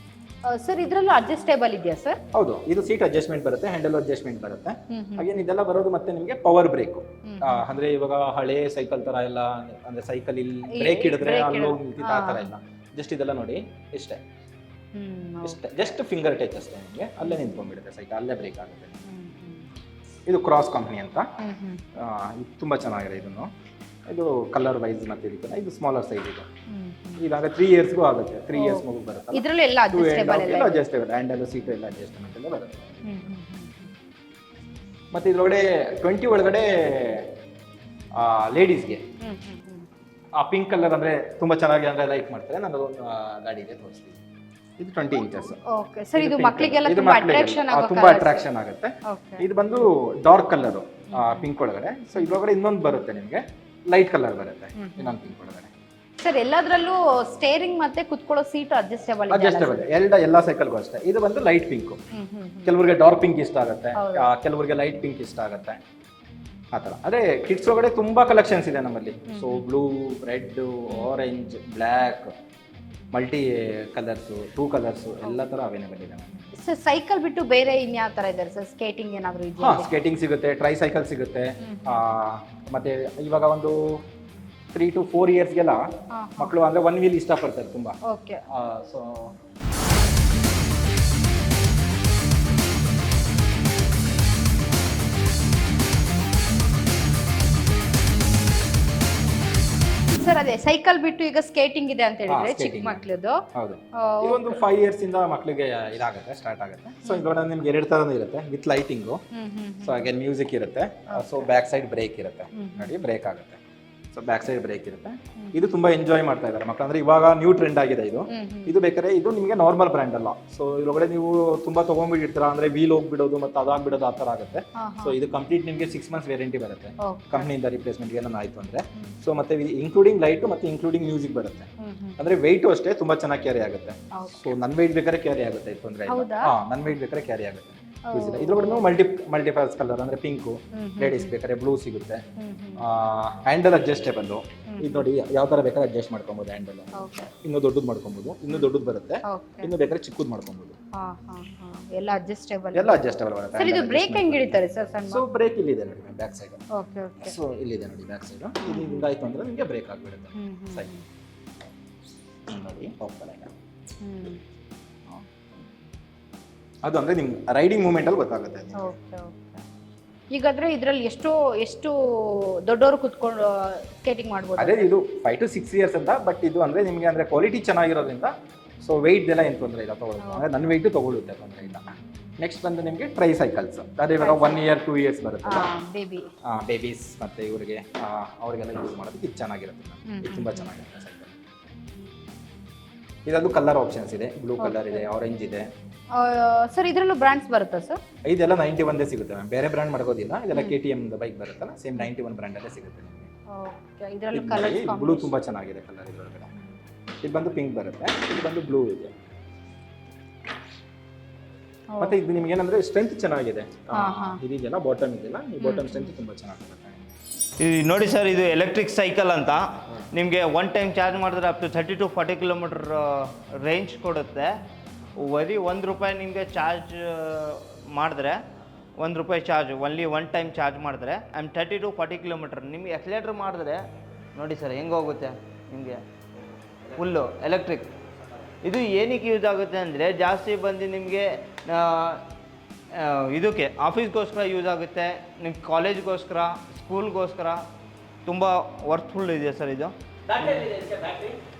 ಸರ್, ಇದ್ರಲ್ಲೂ ಅಡ್ಜಸ್ಟೇಬಲ್ ಇದೆಯಾ ಸರ್? ಹೌದು, ಇದು ಸೀಟ್ ಅಡ್ಜಸ್ಟ್ಮೆಂಟ್ ಬರುತ್ತೆ, ಹ್ಯಾಂಡಲ್ ಅಡ್ಜಸ್ಟ್ಮೆಂಟ್ ಬರುತ್ತೆ. ಹಾಗೇನು ಇದೆಲ್ಲ ಬರೋದು ಮತ್ತೆ ನಿಮಗೆ ಪವರ್ ಬ್ರೇಕ್. ಅಂದ್ರೆ ಇವಾಗ ಹಳೆ ಸೈಕಲ್ ತರ ಎಲ್ಲ, ಅಂದ್ರೆ ಸೈಕಲ್ ಇಲ್ಲಿ ಬ್ರೇಕ್ ಹಿಡಿದ್ರೆ ಅಲ್ಲೋಗಿ ನಿಂತಿದ್ದ ಆ ತರ ಇಲ್ಲ. ಜಸ್ಟ್ ಇದೆಲ್ಲ ನೋಡಿ ಇಷ್ಟೇ, ಜಸ್ಟ್ ಫಿಂಗರ್ ಟಚ್ ಅಷ್ಟೇ, ನಿಮಗೆ ಅಲ್ಲೇ ನಿಂತ್ಕೊಂಡ್ಬಿಡುತ್ತೆ ಸೈಕಲ್, ಅಲ್ಲೇ ಬ್ರೇಕ್ ಆಗುತ್ತೆ. ಇದು ಕ್ರಾಸ್ ಕಂಪ್ನಿ ಅಂತ, ಇದು ತುಂಬಾ ಚೆನ್ನಾಗಿದೆ. ಇದನ್ನು ಇದು ಕಲರ್ ವೈಸ್ ಮತ್ತೆ ಇದಕ್ಕೆ ಇದು ಸ್ಮಾಲರ್ ಸೈಜ್ ಇದೆ. ಇದಾಗ 3 yearsಗೂ ಆಗುತ್ತೆ, 3 years ಮಗು ಬರುತ್ತೆ. ಇದರಲ್ಲಿ ಎಲ್ಲ ಅಡ್ಜಸ್ಟೇಬಲ್ ಹ್ಯಾಂಡಲ್ ಸೀಟ್ ಎಲ್ಲ ಅಡ್ಜಸ್ಟ್ಮೆಂಟ್ ಎಲ್ಲ ಬರುತ್ತೆ. ಮತ್ತೆ ಇದ್ರೊಳಗಡೆ 20 ಒಳಗಡೆ ಲೇಡೀಸ್ಗೆ ಆ ಪಿಂಕ್ ಕಲರ್ ಅಂದ್ರೆ ತುಂಬಾ ಚೆನ್ನಾಗಿ ಅಂದ್ರೆ ಲೈಕ್ ಮಾಡ್ತಾರೆ. ನಾನು ಗಾಡಿ ಇದೆ ತೋರಿಸ್ತೀನಿ. ಇದು 20 inches. ಓಕೆ ಸರ್, ಇದು ಮಕ್ಕಳಿಗೆಲ್ಲ ತುಂಬಾ ಅಟ್ರಾಕ್ಷನ್ ಆಗುತ್ತೆ. ಇದು ಬಂದು ಡಾರ್ಕ್ ಕಲರ್ ಪಿಂಕ್ ಒಳಗಡೆ. ಸೊ ಇದ್ರೊಳಗಡೆ ಇನ್ನೊಂದು ಬರುತ್ತೆ ನಿಮಗೆ, ಲೈಟ್ ಕಲರ್ ಬರುತ್ತೆ ಇನ್ನೊಂದು ಪಿಂಕ್ ಒಳಗಡೆ. ಸರ್, ಎಲ್ಲದರಲ್ಲೂ ಸ್ಟೇರಿಂಗ್ ಮತ್ತೆ ಕುತ್ಕೊಳ್ಳೋ ಸೀಟ್ ಅಡ್ಜಸ್ಟೇಬಲ್ ಎಲ್ಲ ಸೈಕಲ್ಗೂ ಅಷ್ಟೇ. ಇದು ಬಂದು ಲೈಟ್ ಪಿಂಕ್, ಕೆಲವರಿಗೆ ಡಾರ್ಕ್ ಪಿಂಕ್ ಇಷ್ಟ ಆಗುತ್ತೆ, ಕೆಲವರಿಗೆ ಲೈಟ್ ಪಿಂಕ್ ಇಷ್ಟ ಆಗುತ್ತೆ ಆ ಥರ. ಅದೇ ಕಿಡ್ಸ್ ಒಳಗಡೆ ತುಂಬಾ ಕಲೆಕ್ಷನ್ಸ್ ಇದೆ ನಮ್ಮಲ್ಲಿ. So blue, red, orange, black, multi colours, 2 colours ಎಲ್ಲ ಥರ ಅವೈಲೇಬಲ್ ಇದೆ. ಸರ್, ಸೈಕಲ್ ಬಿಟ್ಟು ಬೇರೆ ಇನ್ಯಾವ ಥರ ಇದ್ದಾರೆ ಸರ್? ಸ್ಕೇಟಿಂಗ್ ಏನಾದರೂ ಇದೆಯಾ? ಸ್ಕೇಟಿಂಗ್ ಸಿಗುತ್ತೆ, ಟ್ರೈ ಸೈಕಲ್ ಸಿಗುತ್ತೆ. ಮತ್ತೆ ಇವಾಗ ಒಂದು 3 to 4 yearsಗೆಲ್ಲ ಮಕ್ಕಳು ಅಂದ್ರೆ 1 wheel ಇಷ್ಟಪಡ್ತಾರೆ ತುಂಬಾ. ಓಕೆ, ಸೊ ಸರ್, ಅದೇ ಸೈಕಲ್ ಬಿಟ್ಟು ಈಗ ಸ್ಕೇಟಿಂಗ್ ಇದೆ ಅಂತ ಹೇಳಿದ್ರೆ ಚಿಕ್ಕ ಮಕ್ಕಳದು. ಹೌದು, ಇದೊಂದು 5 years ಇಂದ ಮಕ್ಕಳಿಗೆ ಇದಾಗುತ್ತೆ, ಸ್ಟಾರ್ಟ್ ಆಗುತ್ತೆ. ಸೊ ಇದ್ರೊಳಗೆ ನಿಮ್ಗೆ 2 ಥರನೂ ಇರುತ್ತೆ, ವಿತ್ ಲೈಟಿಂಗು. ಸೊ ಹಾಗೆ ಮ್ಯೂಸಿಕ್ ಇರುತ್ತೆ. ಸೊ ಬ್ಯಾಕ್ ಸೈಡ್ ಬ್ರೇಕ್ ಇರುತ್ತೆ ನೋಡಿ, ಬ್ರೇಕ್ ಆಗುತ್ತೆ. ಸೊ ಬ್ಯಾಕ್ ಸೈಡ್ ಬ್ರೇಕ್ ಇರುತ್ತೆ. ಇದು ತುಂಬಾ ಎಂಜಾಯ್ ಮಾಡ್ತಾ ಇದ್ದಾರೆ ಮಕ್ಕಳು, ಅಂದ್ರೆ ಇವಾಗ ನ್ಯೂ ಟ್ರೆಂಡ್ ಆಗಿದೆ ಇದು. ಇದು ಬೇಕಾದ್ರೆ ಇದು ನಿಮಗೆ ನಾರ್ಮಲ್ ಬ್ರ್ಯಾಂಡ್ ಅಲ್ಲ. ಸೊ ಇದ್ರೊಳಗಡೆ ನೀವು ತುಂಬಾ ತಗೊಂಡ್ಬಿಟ್ಟಿರ್ತೀರಾ ಅಂದ್ರೆ ವೀಲ್ ಹೋಗ್ಬಿಡೋದು ಮತ್ತೆ ಅದಾಗ್ಬಿಡೋದು ಆ ಥರ ಆಗುತ್ತೆ. ಸೊ ಇದು ಕಂಪ್ಲೀಟ್ ನಿಮಗೆ 6 months ವ್ಯಾರಂಟಿ ಬರುತ್ತೆ ಕಂಪ್ನಿಯಿಂದ ರಿಪ್ಲೇಸ್ಮೆಂಟ್ ಏನಾದ್ರು ಆಯ್ತು ಅಂದ್ರೆ. ಸೊ ಮತ್ತೆ ಇನ್ಕ್ಲೂಡಿಂಗ್ ಲೈಟ್ ಮತ್ತೆ ಇನ್ಕ್ಲೂಡಿಂಗ್ ಮ್ಯೂಸಿಕ್ ಬರುತ್ತೆ. ಅಂದ್ರೆ ವೆಯ್ಟ್ ಅಷ್ಟೇ ತುಂಬಾ ಚೆನ್ನಾಗಿ ಕ್ಯಾರಿ ಆಗುತ್ತೆ. ಸೊ ನನ್ ವೆಯ್ಟ್ ಬೇಕಾದ್ರೆ ಕ್ಯಾರಿ ಆಗುತ್ತೆ, ತೊಂದ್ರೆ ಇಲ್ಲ. ನನ್ ವೆಯ್ಟ್ ಬೇಕಾದ್ರೆ ಕ್ಯಾರಿ ಆಗುತ್ತೆ. ಇದ್ರೊಳಗೆ ಮಲ್ಟಿಪರ್ಸ್ ಕಲರ್ ಅಂದ್ರೆ ಪಿಂಕು, ಲೇಡೀಸ್ ಬೇಕಾದ್ರೆ ಬ್ಲೂ ಸಿಗುತ್ತೆ. ಹ್ಯಾಂಡಲ್ ಅಡ್ಜಸ್ಟೇಬಲ್, ಇದು ನೋಡಿ ಯಾವ ತರ ಬೇಕಾದ್ರೆ ಅಡ್ಜಸ್ಟ್ ಮಾಡ್ಕೊಬಹುದು. ಹ್ಯಾಂಡಲ್ ಇನ್ನೂ ದೊಡ್ಡದು ಮಾಡ್ಕೊಬಹುದು, ಇನ್ನೂ ದೊಡ್ಡದು ಬರುತ್ತೆ, ಇನ್ನು ಬೇಕಾದ್ರೆ ಚಿಕ್ಕದು ಮಾಡ್ಕೊಬಹುದು. ಎಲ್ಲ ಅಡ್ಜಸ್ಟೇಬಲ್ ಬರುತ್ತೆ. ಸರ್ ಇದು ಬ್ರೇಕ್ ಹೆಂಗ್ ಹಿಡಿತಾರೆ ಸರ್ ಸಣ್ಣ? ಸೊ ಬ್ರೇಕ್ ಇಲ್ಲಿದೆ ನೋಡಿ back side. Okay okay. So ಇಲ್ಲಿದೆ ನೋಡಿ ಬ್ಯಾಕ್ ಸೈಡ್. ಇದು ಆಯ್ತು ಅಂದ್ರೆ ನಿಮಗೆ ಬ್ರೇಕ್ ಆಗ್ಬಿಡುತ್ತೆ ಸೈಡ್ ನೋಡಿ ಹೋಗ್ತಾರೆ. ಅದು ಅಂದ್ರೆ ನಿಮ್ ರೈಡಿಂಗ್ ಮೂವ್ಮೆಂಟ್ ಅಲ್ಲಿ ಗೊತ್ತಾಗುತ್ತೆ. Okay okay. ಈಗಾದ್ರೆ ಇದ್ರಲ್ಲಿ ಎಷ್ಟು ದೊಡ್ಡವರು ಕುತ್ಕೊಂಡು ಸ್ಕೇಟಿಂಗ್ ಮಾಡ್ಬೋದು? ಅದೇ ಇದು 5 to 6 years ಅಂತ. ಬಟ್ ಇದು ಅಂದ್ರೆ ನಿಮಗೆ ಅಂದ್ರೆ ಕ್ವಾಲಿಟಿ ಚೆನ್ನಾಗಿರೋದ್ರಿಂದ ಸೊ ವೆಯ್ಟ್ ಎಲ್ಲ ಏನು ತೊಂದರೆ ಇಲ್ಲ, ತಗೊಳ್ಳೋದು ಅಂದ್ರೆ ನನ್ನ ವೆಯ್ಟ್ ತಗೊಳ್ಳುತ್ತೆ, ತೊಂದರೆ ಇಲ್ಲ. ನೆಕ್ಸ್ಟ್ ಬಂದು ನಿಮಗೆ ಟ್ರೈ ಸೈಕಲ್ಸ್. ಅದೇ ಇವಾಗ 1 year 2 years ಬರುತ್ತೆ ಬೇಬೀಸ್ ಮತ್ತೆ ಇವರಿಗೆ ಅವರಿಗೆಲ್ಲ ಯೂಸ್ ಮಾಡೋದಕ್ಕೆ ಇದು ಚೆನ್ನಾಗಿರುತ್ತೆ. ಇದು ತುಂಬಾ ಚೆನ್ನಾಗಿರುತ್ತೆ ಸೈಕಲ್. ಇದೊಂದು ಕಲರ್ ಆಪ್ಷನ್ಸ್ ಇದೆ, ಬ್ಲೂ ಕಲರ್ ಇದೆ, ಆರೆಂಜ್ ಇದೆ. ಸರ್ ಇದರಲ್ಲೂ ಬ್ರ್ಯಾಂಡ್ಸ್ ಬರುತ್ತಾ ಸರ್? ಇದೆಲ್ಲ 91 ಸಿಗುತ್ತೆ ಮ್ಯಾಮ್, ಬೇರೆ ಬ್ರ್ಯಾಂಡ್ ಮಾಡ್ಕೋದಿಲ್ಲ. ಇದೆಲ್ಲ KTM ಬೈಕ್ ಬರುತ್ತಲ್ಲ, ಸೇಮ್ 91 ಬ್ರ್ಯಾಂಡ್ ಅಲ್ಲೇ ಸಿಗುತ್ತೆ ನಿಮಗೆ. ಓಕೆ. ಇದರಲ್ಲಿ ಕಲರ್ಸ್ ಬ್ಲೂ ತುಂಬಾ ಚೆನ್ನಾಗಿದೆ ಕಲರ್ ಇದರೊಳಗಡೆ. ಇದು ಬಂದು ಪಿಂಕ್ ಬರುತ್ತೆ, ಇದು ಬಂದು ಬ್ಲೂ ಇದೆ. ಮತ್ತೆ ಇದು ನಿಮ್ಗೆ ಏನಂದ್ರೆ ಸ್ಟ್ರೆಂತ್ ಚೆನ್ನಾಗಿದೆ. ಇದೆಯಲ್ಲ ಬಾಟಮ್ ಇದೆಯಲ್ಲ, ಈ ಬಾಟಮ್ ಸ್ಟ್ರೆಂತ್ ತುಂಬಾ ಚೆನ್ನಾಗಿದೆ. ನೋಡಿ ಸರ್, ಇದು ಎಲೆಕ್ಟ್ರಿಕ್ ಸೈಕಲ್ ಅಂತ. ನಿಮಗೆ ಒನ್ ಟೈಮ್ ಚಾರ್ಜ್ ಮಾಡಿದ್ರೆ up to 30 to 40 kilometre range ಕೊಡುತ್ತೆ. ಬರೀ ₹1 ನಿಮಗೆ ಚಾರ್ಜ್ ಮಾಡಿದ್ರೆ, ₹1 charge only one time charge ಮಾಡಿದ್ರೆ ಐಮ್ 30 to 40 ಕಿಲೋಮೀಟರ್. ನಿಮಗೆ ಎಕ್ಸಲೇಟ್ರ್ ಮಾಡಿದ್ರೆ ನೋಡಿ ಸರ್ ಹೆಂಗೆ ಹೋಗುತ್ತೆ ನಿಮಗೆ ಫುಲ್ಲು ಎಲೆಕ್ಟ್ರಿಕ್. ಇದು ಏನಕ್ಕೆ ಯೂಸ್ ಆಗುತ್ತೆ ಅಂದರೆ ಜಾಸ್ತಿ ಬಂದು ನಿಮಗೆ ಇದಕ್ಕೆ ಆಫೀಸ್ಗೋಸ್ಕರ ಯೂಸ್ ಆಗುತ್ತೆ, ನಿಮ್ಮ ಕಾಲೇಜ್ಗೋಸ್ಕರ, ಸ್ಕೂಲ್ಗೋಸ್ಕರ ತುಂಬ ವರ್ತ್ಫುಲ್ ಇದೆ ಸರ್. ಇದು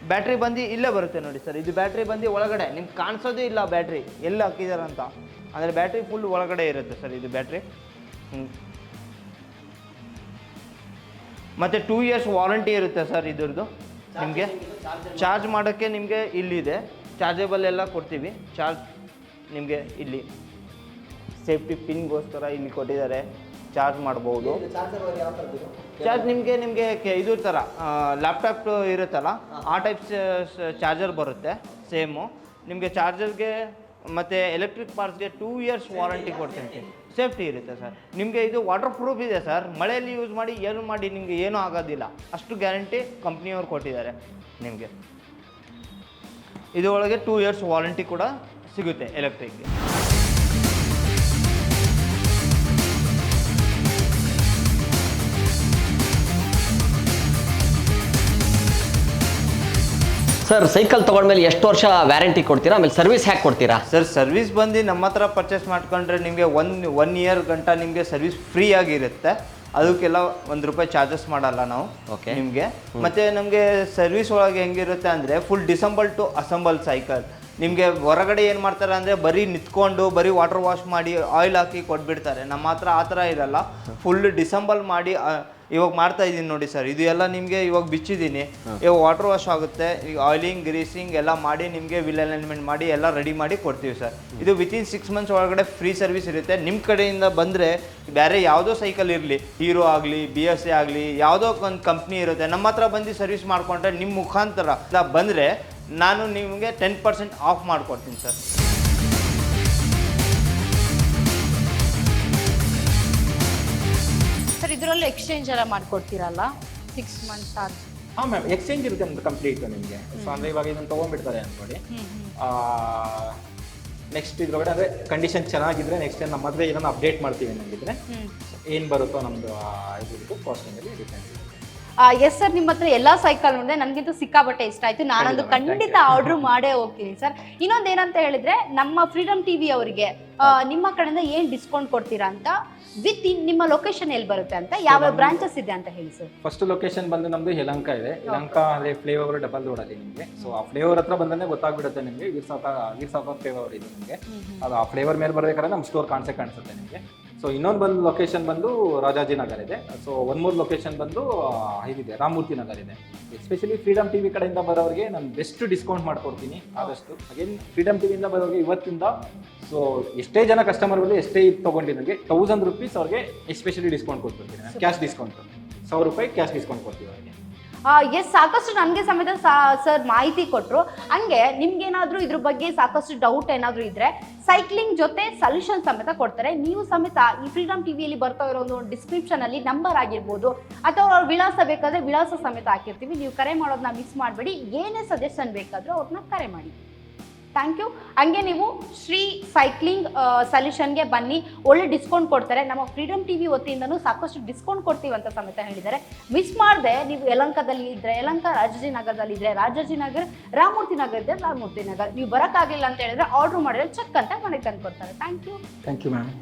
ಬ್ಯಾಟ್ರಿ ಬಂದು ಇಲ್ಲೇ ಬರುತ್ತೆ ನೋಡಿ ಸರ್. ಇದು ಬ್ಯಾಟ್ರಿ ಬಂದು ಒಳಗಡೆ ನಿಮ್ಗೆ ಕಾಣಿಸೋದೇ ಇಲ್ಲ ಬ್ಯಾಟ್ರಿ ಎಲ್ಲಿ ಹಾಕಿದಾರಂತ. ಅಂದರೆ ಬ್ಯಾಟ್ರಿ ಫುಲ್ ಒಳಗಡೆ ಇರುತ್ತೆ ಸರ್ ಇದು ಬ್ಯಾಟ್ರಿ. ಮತ್ತು 2 years ವಾರಂಟಿ ಇರುತ್ತೆ ಸರ್ ಇದ್ರದ್ದು. ನಿಮಗೆ ಚಾರ್ಜ್ ಮಾಡೋಕ್ಕೆ ನಿಮಗೆ ಇಲ್ಲಿದೆ ಚಾರ್ಜೇಬಲ್ ಎಲ್ಲ ಕೊಡ್ತೀವಿ. ಚಾರ್ಜ್ ನಿಮಗೆ ಇಲ್ಲಿ ಸೇಫ್ಟಿ ಪಿನ್ಗೋಸ್ಕರ ಇಲ್ಲಿ ಕೊಟ್ಟಿದ್ದಾರೆ, ಚಾರ್ಜ್ ಮಾಡ್ಬೋದು. ಚಾರ್ಜ್ ನಿಮಗೆ ಇದು ಥರ ಲ್ಯಾಪ್ಟಾಪ್ ಇರುತ್ತಲ್ಲ ಆ ಟೈಪ್ ಚಾರ್ಜರ್ ಬರುತ್ತೆ ಸೇಮು. ನಿಮಗೆ ಚಾರ್ಜರ್ಗೆ ಮತ್ತು ಎಲೆಕ್ಟ್ರಿಕ್ ಪಾರ್ಟ್ಸ್ಗೆ 2 years ವಾರಂಟಿ ಕೊಡ್ತೀನಿ. ಸೇಫ್ಟಿ ಇರುತ್ತೆ ಸರ್. ನಿಮಗೆ ಇದು ವಾಟರ್ ಪ್ರೂಫ್ ಇದೆ ಸರ್. ಮಳೆಯಲ್ಲಿ ಯೂಸ್ ಮಾಡಿ ಏನು ಮಾಡಿ ನಿಮಗೆ ಏನೂ ಆಗೋದಿಲ್ಲ, ಅಷ್ಟು ಗ್ಯಾರಂಟಿ ಕಂಪ್ನಿಯವ್ರು ಕೊಟ್ಟಿದ್ದಾರೆ ನಿಮಗೆ. ಇದರೊಳಗೆ 2 years ವಾರಂಟಿ ಕೂಡ ಸಿಗುತ್ತೆ ಎಲೆಕ್ಟ್ರಿಕ್ಗೆ. ಸರ್ ಸೈಕಲ್ ತೊಗೊಂಡ್ಮೇಲೆ ಎಷ್ಟು ವರ್ಷ ವ್ಯಾರಂಟಿ ಕೊಡ್ತೀರಾ? ಆಮೇಲೆ ಸರ್ವಿಸ್ ಹ್ಯಾಕ್ ಕೊಡ್ತೀರಾ? ಸರ್ ಸರ್ವಿಸ್ ಬಂದು ನಮ್ಮ ಹತ್ರ ಪರ್ಚೇಸ್ ಮಾಡ್ಕೊಂಡ್ರೆ ನಿಮಗೆ ಒನ್ ಇಯರ್ ಗಂಟ ನಿಮಗೆ ಸರ್ವಿಸ್ ಫ್ರೀ ಆಗಿರುತ್ತೆ. ಅದಕ್ಕೆಲ್ಲ ₹1 ಚಾರ್ಜಸ್ ಮಾಡಲ್ಲ ನಾವು. ಓಕೆ. ನಿಮಗೆ ಮತ್ತು ನಮಗೆ ಸರ್ವಿಸ್ ಒಳಗೆ ಹೆಂಗಿರುತ್ತೆ ಅಂದರೆ full dissemble to assemble cycle. ನಿಮಗೆ ಹೊರಗಡೆ ಏನು ಮಾಡ್ತಾರೆ ಅಂದರೆ ಬರೀ ನಿಂತ್ಕೊಂಡು ಬರೀ ವಾಟರ್ ವಾಶ್ ಮಾಡಿ ಆಯಿಲ್ ಹಾಕಿ ಕೊಟ್ಬಿಡ್ತಾರೆ. ನಮ್ಮ ಹತ್ರ ಆ ಥರ ಇರಲ್ಲ. ಫುಲ್ ಡಿಸೆಂಬಲ್ ಮಾಡಿ ಇವಾಗ ಮಾಡ್ತಾ ಇದ್ದೀನಿ ನೋಡಿ ಸರ್. ಇದು ಎಲ್ಲ ನಿಮಗೆ ಇವಾಗ ಬಿಚ್ಚಿದ್ದೀನಿ. ಇವಾಗ ವಾಟರ್ ವಾಶ್ ಆಗುತ್ತೆ, ಈಗ ಆಯಿಲಿಂಗ್ ಗ್ರೀಸಿಂಗ್ ಎಲ್ಲ ಮಾಡಿ ನಿಮಗೆ ವಿಲ್ ಅಲೈನ್ಮೆಂಟ್ ಮಾಡಿ ಎಲ್ಲ ರೆಡಿ ಮಾಡಿ ಕೊಡ್ತೀವಿ ಸರ್. ಇದು ವಿತಿನ್ 6 months ಒಳಗಡೆ ಫ್ರೀ ಸರ್ವಿಸ್ ಇರುತ್ತೆ. ನಿಮ್ಮ ಕಡೆಯಿಂದ ಬಂದರೆ ಬೇರೆ ಯಾವುದೋ ಸೈಕಲ್ ಇರಲಿ, ಹೀರೋ ಆಗಲಿ, BSA ಆಗಲಿ, ಯಾವುದೋ ಒಂದು ಕಂಪ್ನಿ ಇರುತ್ತೆ, ನಮ್ಮ ಹತ್ರ ಬಂದು ಸರ್ವಿಸ್ ಮಾಡಿಕೊಂಡ್ರೆ ನಿಮ್ಮ ಮುಖಾಂತರ ಬಂದರೆ ನಾನು ನಿಮಗೆ 10% ಆಫ್ ಮಾಡಿಕೊಡ್ತೀನಿ ಸರ್. ಸರ್ ಇದರಲ್ಲಿ ಎಕ್ಸ್ಚೇಂಜ್ ಎಲ್ಲ ಮಾಡ್ಕೊಡ್ತೀರಲ್ಲ 6 months ಚಾರ್ಜ್? ಹಾಂ ಮ್ಯಾಮ್, ಎಕ್ಸ್ಚೇಂಜ್ ಇರುತ್ತೆ ನಮ್ದು ಕಂಪ್ಲೀಟ್ ನಿಮಗೆ. ಸೊ ಅಂದರೆ ಇವಾಗ ಇದನ್ನು ತೊಗೊಂಡ್ಬಿಡ್ತಾರೆ ಅಂದ್ಕೊಳ್ಳಿ. ನೆಕ್ಸ್ಟ್ ಇದ್ರೊಳಗಡೆ ಅಂದರೆ ಕಂಡೀಷನ್ ಚೆನ್ನಾಗಿದ್ರೆ ನೆಕ್ಸ್ಟ್ ಟೈಮ್ ನಮ್ಮ ಹತ್ರ ಏನೋ ಅಪ್ಡೇಟ್ ಮಾಡ್ತೀವಿ ನಮಗಿದ್ರೆ ಏನು ಬರುತ್ತೋ ನಮ್ಮದು ಇದ್ರದ್ದು ಕಾಸ್ಟಿಂಗಲ್ಲಿ ಡಿಫ್ರೆನ್ಸ್ ಇರುತ್ತೆ. ಎಸ್ ಸರ್, ನಿಮ್ಮ ಹತ್ರ ಎಲ್ಲ ಸೈಕಲ್ ನೋಡಿದೆ, ನನಗಿಂತೂ ಸಿಕ್ಕಾಪಟ್ಟೆ ಇಷ್ಟ ಆಯ್ತು. ನಾನೊಂದು ಖಂಡಿತ ಆರ್ಡರ್ ಮಾಡೇ ಹೋಗ್ತೀನಿ ಸರ್. ಇನ್ನೊಂದು ಏನಂತ ಹೇಳಿದ್ರೆ, ನಮ್ಮ ಫ್ರೀಡಮ್ ಟಿವಿ ಅವರಿಗೆ ನಿಮ್ಮ ಕಡೆಯಿಂದ ಏನು ಡಿಸ್ಕೌಂಟ್ ಕೊಡ್ತೀರಾ ಅಂತ, ವಿತ್ ನಿಮ್ಮ ಲೊಕೇಶನ್ ಎಲ್ಲಿ ಬರುತ್ತೆ ಅಂತ, ಯಾವ ಬ್ರಾಂಚಸ್ ಇದೆ ಅಂತ ಹೇಳಿ ಸರ್. ಫಸ್ಟ್ ಲೊಕೇಶನ್ ಬಂದು ನಮ್ದು ಯಲಹಂಕ ಇದೆ. ಯಲಹಂಕ ಅಂದರೆ ಫ್ಲೇವರ್ ಡಬಲ್ ರೋಡ್ ಅಲ್ಲಿ ನಿಮಗೆ. ಸೊ ಆ ಫ್ಲೇವರ್ ಹತ್ರ ಬಂದ್ರೆ ಗೊತ್ತಾಗ್ಬಿಡುತ್ತೆ ನಿಮಗೆ. ವೀರ್ ಸಾಫರ್ ಫ್ಲೇವರ್ ಇದೆ ನಿಮಗೆ. ಅದು ಆ ಫ್ಲೇವರ್ ಮೇಲೆ ಬರ್ಬೇಕಾದ್ರೆ ನಮ್ಮ ಸ್ಟೋರ್ ಕಾಣಿಸುತ್ತೆ ನಿಮಗೆ. ಸೊ ಇನ್ನೊಂದು ಬಂದು ಲೊಕೇಶನ್ ಬಂದು ರಾಜಾಜಿನಗರ್ ಇದೆ. ಸೊ ಒಂದು ಮೂರು ಲೊಕೇಶನ್ ಬಂದು ಇದಿದೆ, ರಾಮಮೂರ್ತಿ ನಗರ್ ಇದೆ. ಎಸ್ಪೆಷಲಿ ಫ್ರೀಡಮ್ ಟಿವಿ ಕಡೆಯಿಂದ ಬರೋರಿಗೆ ನಾನು ಬೆಸ್ಟ್ ಡಿಸ್ಕೌಂಟ್ ಮಾಡ್ಕೊಡ್ತೀನಿ ಆದಷ್ಟು. ಅಗೇನ್ ಫ್ರೀಡಮ್ ಟಿವಿಯಿಂದ ಬರೋರಿಗೆ ಇವತ್ತಿಂದ ಸೊ ಎಷ್ಟೇ ಜನ ಕಸ್ಟಮರ್ ಬಂದು ಎಷ್ಟೇ ಇದು ತೊಗೊಂಡು ನನಗೆ 1000 ರೂಪೀಸ್ ಅವ್ರಿಗೆ ಎಸ್ಪೆಷಲಿ ಡಿಸ್ಕೌಂಟ್ ಕೊಟ್ಬಿಡ್ತೀನಿ ನಾನು, ಕ್ಯಾಶ್ ಡಿಸ್ಕೌಂಟ್ 1000 ರೂಪಾಯಿ ಕ್ಯಾಶ್ ಡಿಸ್ಕೌಂಟ್ ಕೊಡ್ತೀವಿ ಅವ್ರಿಗೆ. ಎಸ್, ಸಾಕಷ್ಟು ನನಗೆ ಸಮೇತ ಸರ್ ಮಾಹಿತಿ ಕೊಟ್ಟರು. ಹಂಗೆ ನಿಮ್ಗೇನಾದರೂ ಇದ್ರ ಬಗ್ಗೆ ಸಾಕಷ್ಟು ಡೌಟ್ ಏನಾದರೂ ಇದ್ದರೆ ಸೈಕ್ಲಿಂಗ್ ಜೊತೆ ಸೊಲ್ಯೂಷನ್ ಸಮೇತ ಕೊಡ್ತಾರೆ. ನೀವು ಸಮೇತ ಈ ಫ್ರೀಡಮ್ ಟಿವಿಯಲ್ಲಿ ಬರ್ತಾ ಇರೋ ಒಂದು ಡಿಸ್ಕ್ರಿಪ್ಷನಲ್ಲಿ ನಂಬರ್ ಆಗಿರ್ಬೋದು ಅಥವಾ ಅವ್ರ ವಿಳಾಸ ಬೇಕಾದರೆ ವಿಳಾಸ ಸಮೇತ ಹಾಕಿರ್ತೀವಿ. ನೀವು ಕರೆ ಮಾಡೋದನ್ನ ಮಿಸ್ ಮಾಡಬೇಡಿ. ಏನೇ ಸಜೆಷನ್ ಬೇಕಾದರೂ ಅವ್ರನ್ನ ಕರೆ ಮಾಡಿ. Thank you. ಹಂಗೆ ನೀವು ಶ್ರೀ ಸೈಕ್ಲಿಂಗ್ ಸೊಲ್ಯೂಷನ್ಗೆ ಬನ್ನಿ, ಒಳ್ಳೆ ಡಿಸ್ಕೌಂಟ್ ಕೊಡ್ತಾರೆ. ನಮ್ಮ ಫ್ರೀಡಮ್ ಟಿವಿ ವತಿಯಿಂದನೂ ಸಾಕಷ್ಟು ಡಿಸ್ಕೌಂಟ್ ಕೊಡ್ತೀವಿ ಅಂತ ಸಮೇತ ಹೇಳಿದ್ದಾರೆ. ಮಿಸ್ ಮಾಡದೆ ನೀವು ಯಲಹಂಕದಲ್ಲಿ ಇದ್ದರೆ ಯಲಹಂಕ, ರಾಜಾಜಿನಗರದಲ್ಲಿ ಇದ್ದರೆ ರಾಜಾಜಿನಗರ್, ರಾಮಮೂರ್ತಿ ನಗರ ಇದ್ದರೆ ರಾಮಮೂರ್ತಿ ನಗರ್. ನೀವು ಬರೋಕ್ಕಾಗಲಿಲ್ಲ ಅಂತ ಹೇಳಿದ್ರೆ ಆರ್ಡ್ರ್ ಮಾಡಿದ್ರೆ ಚೆಕ್ ಅಂತ ಮನೆಗೆ ತಂದು ಕೊಡ್ತಾರೆ. Thank you. Thank you ma'am.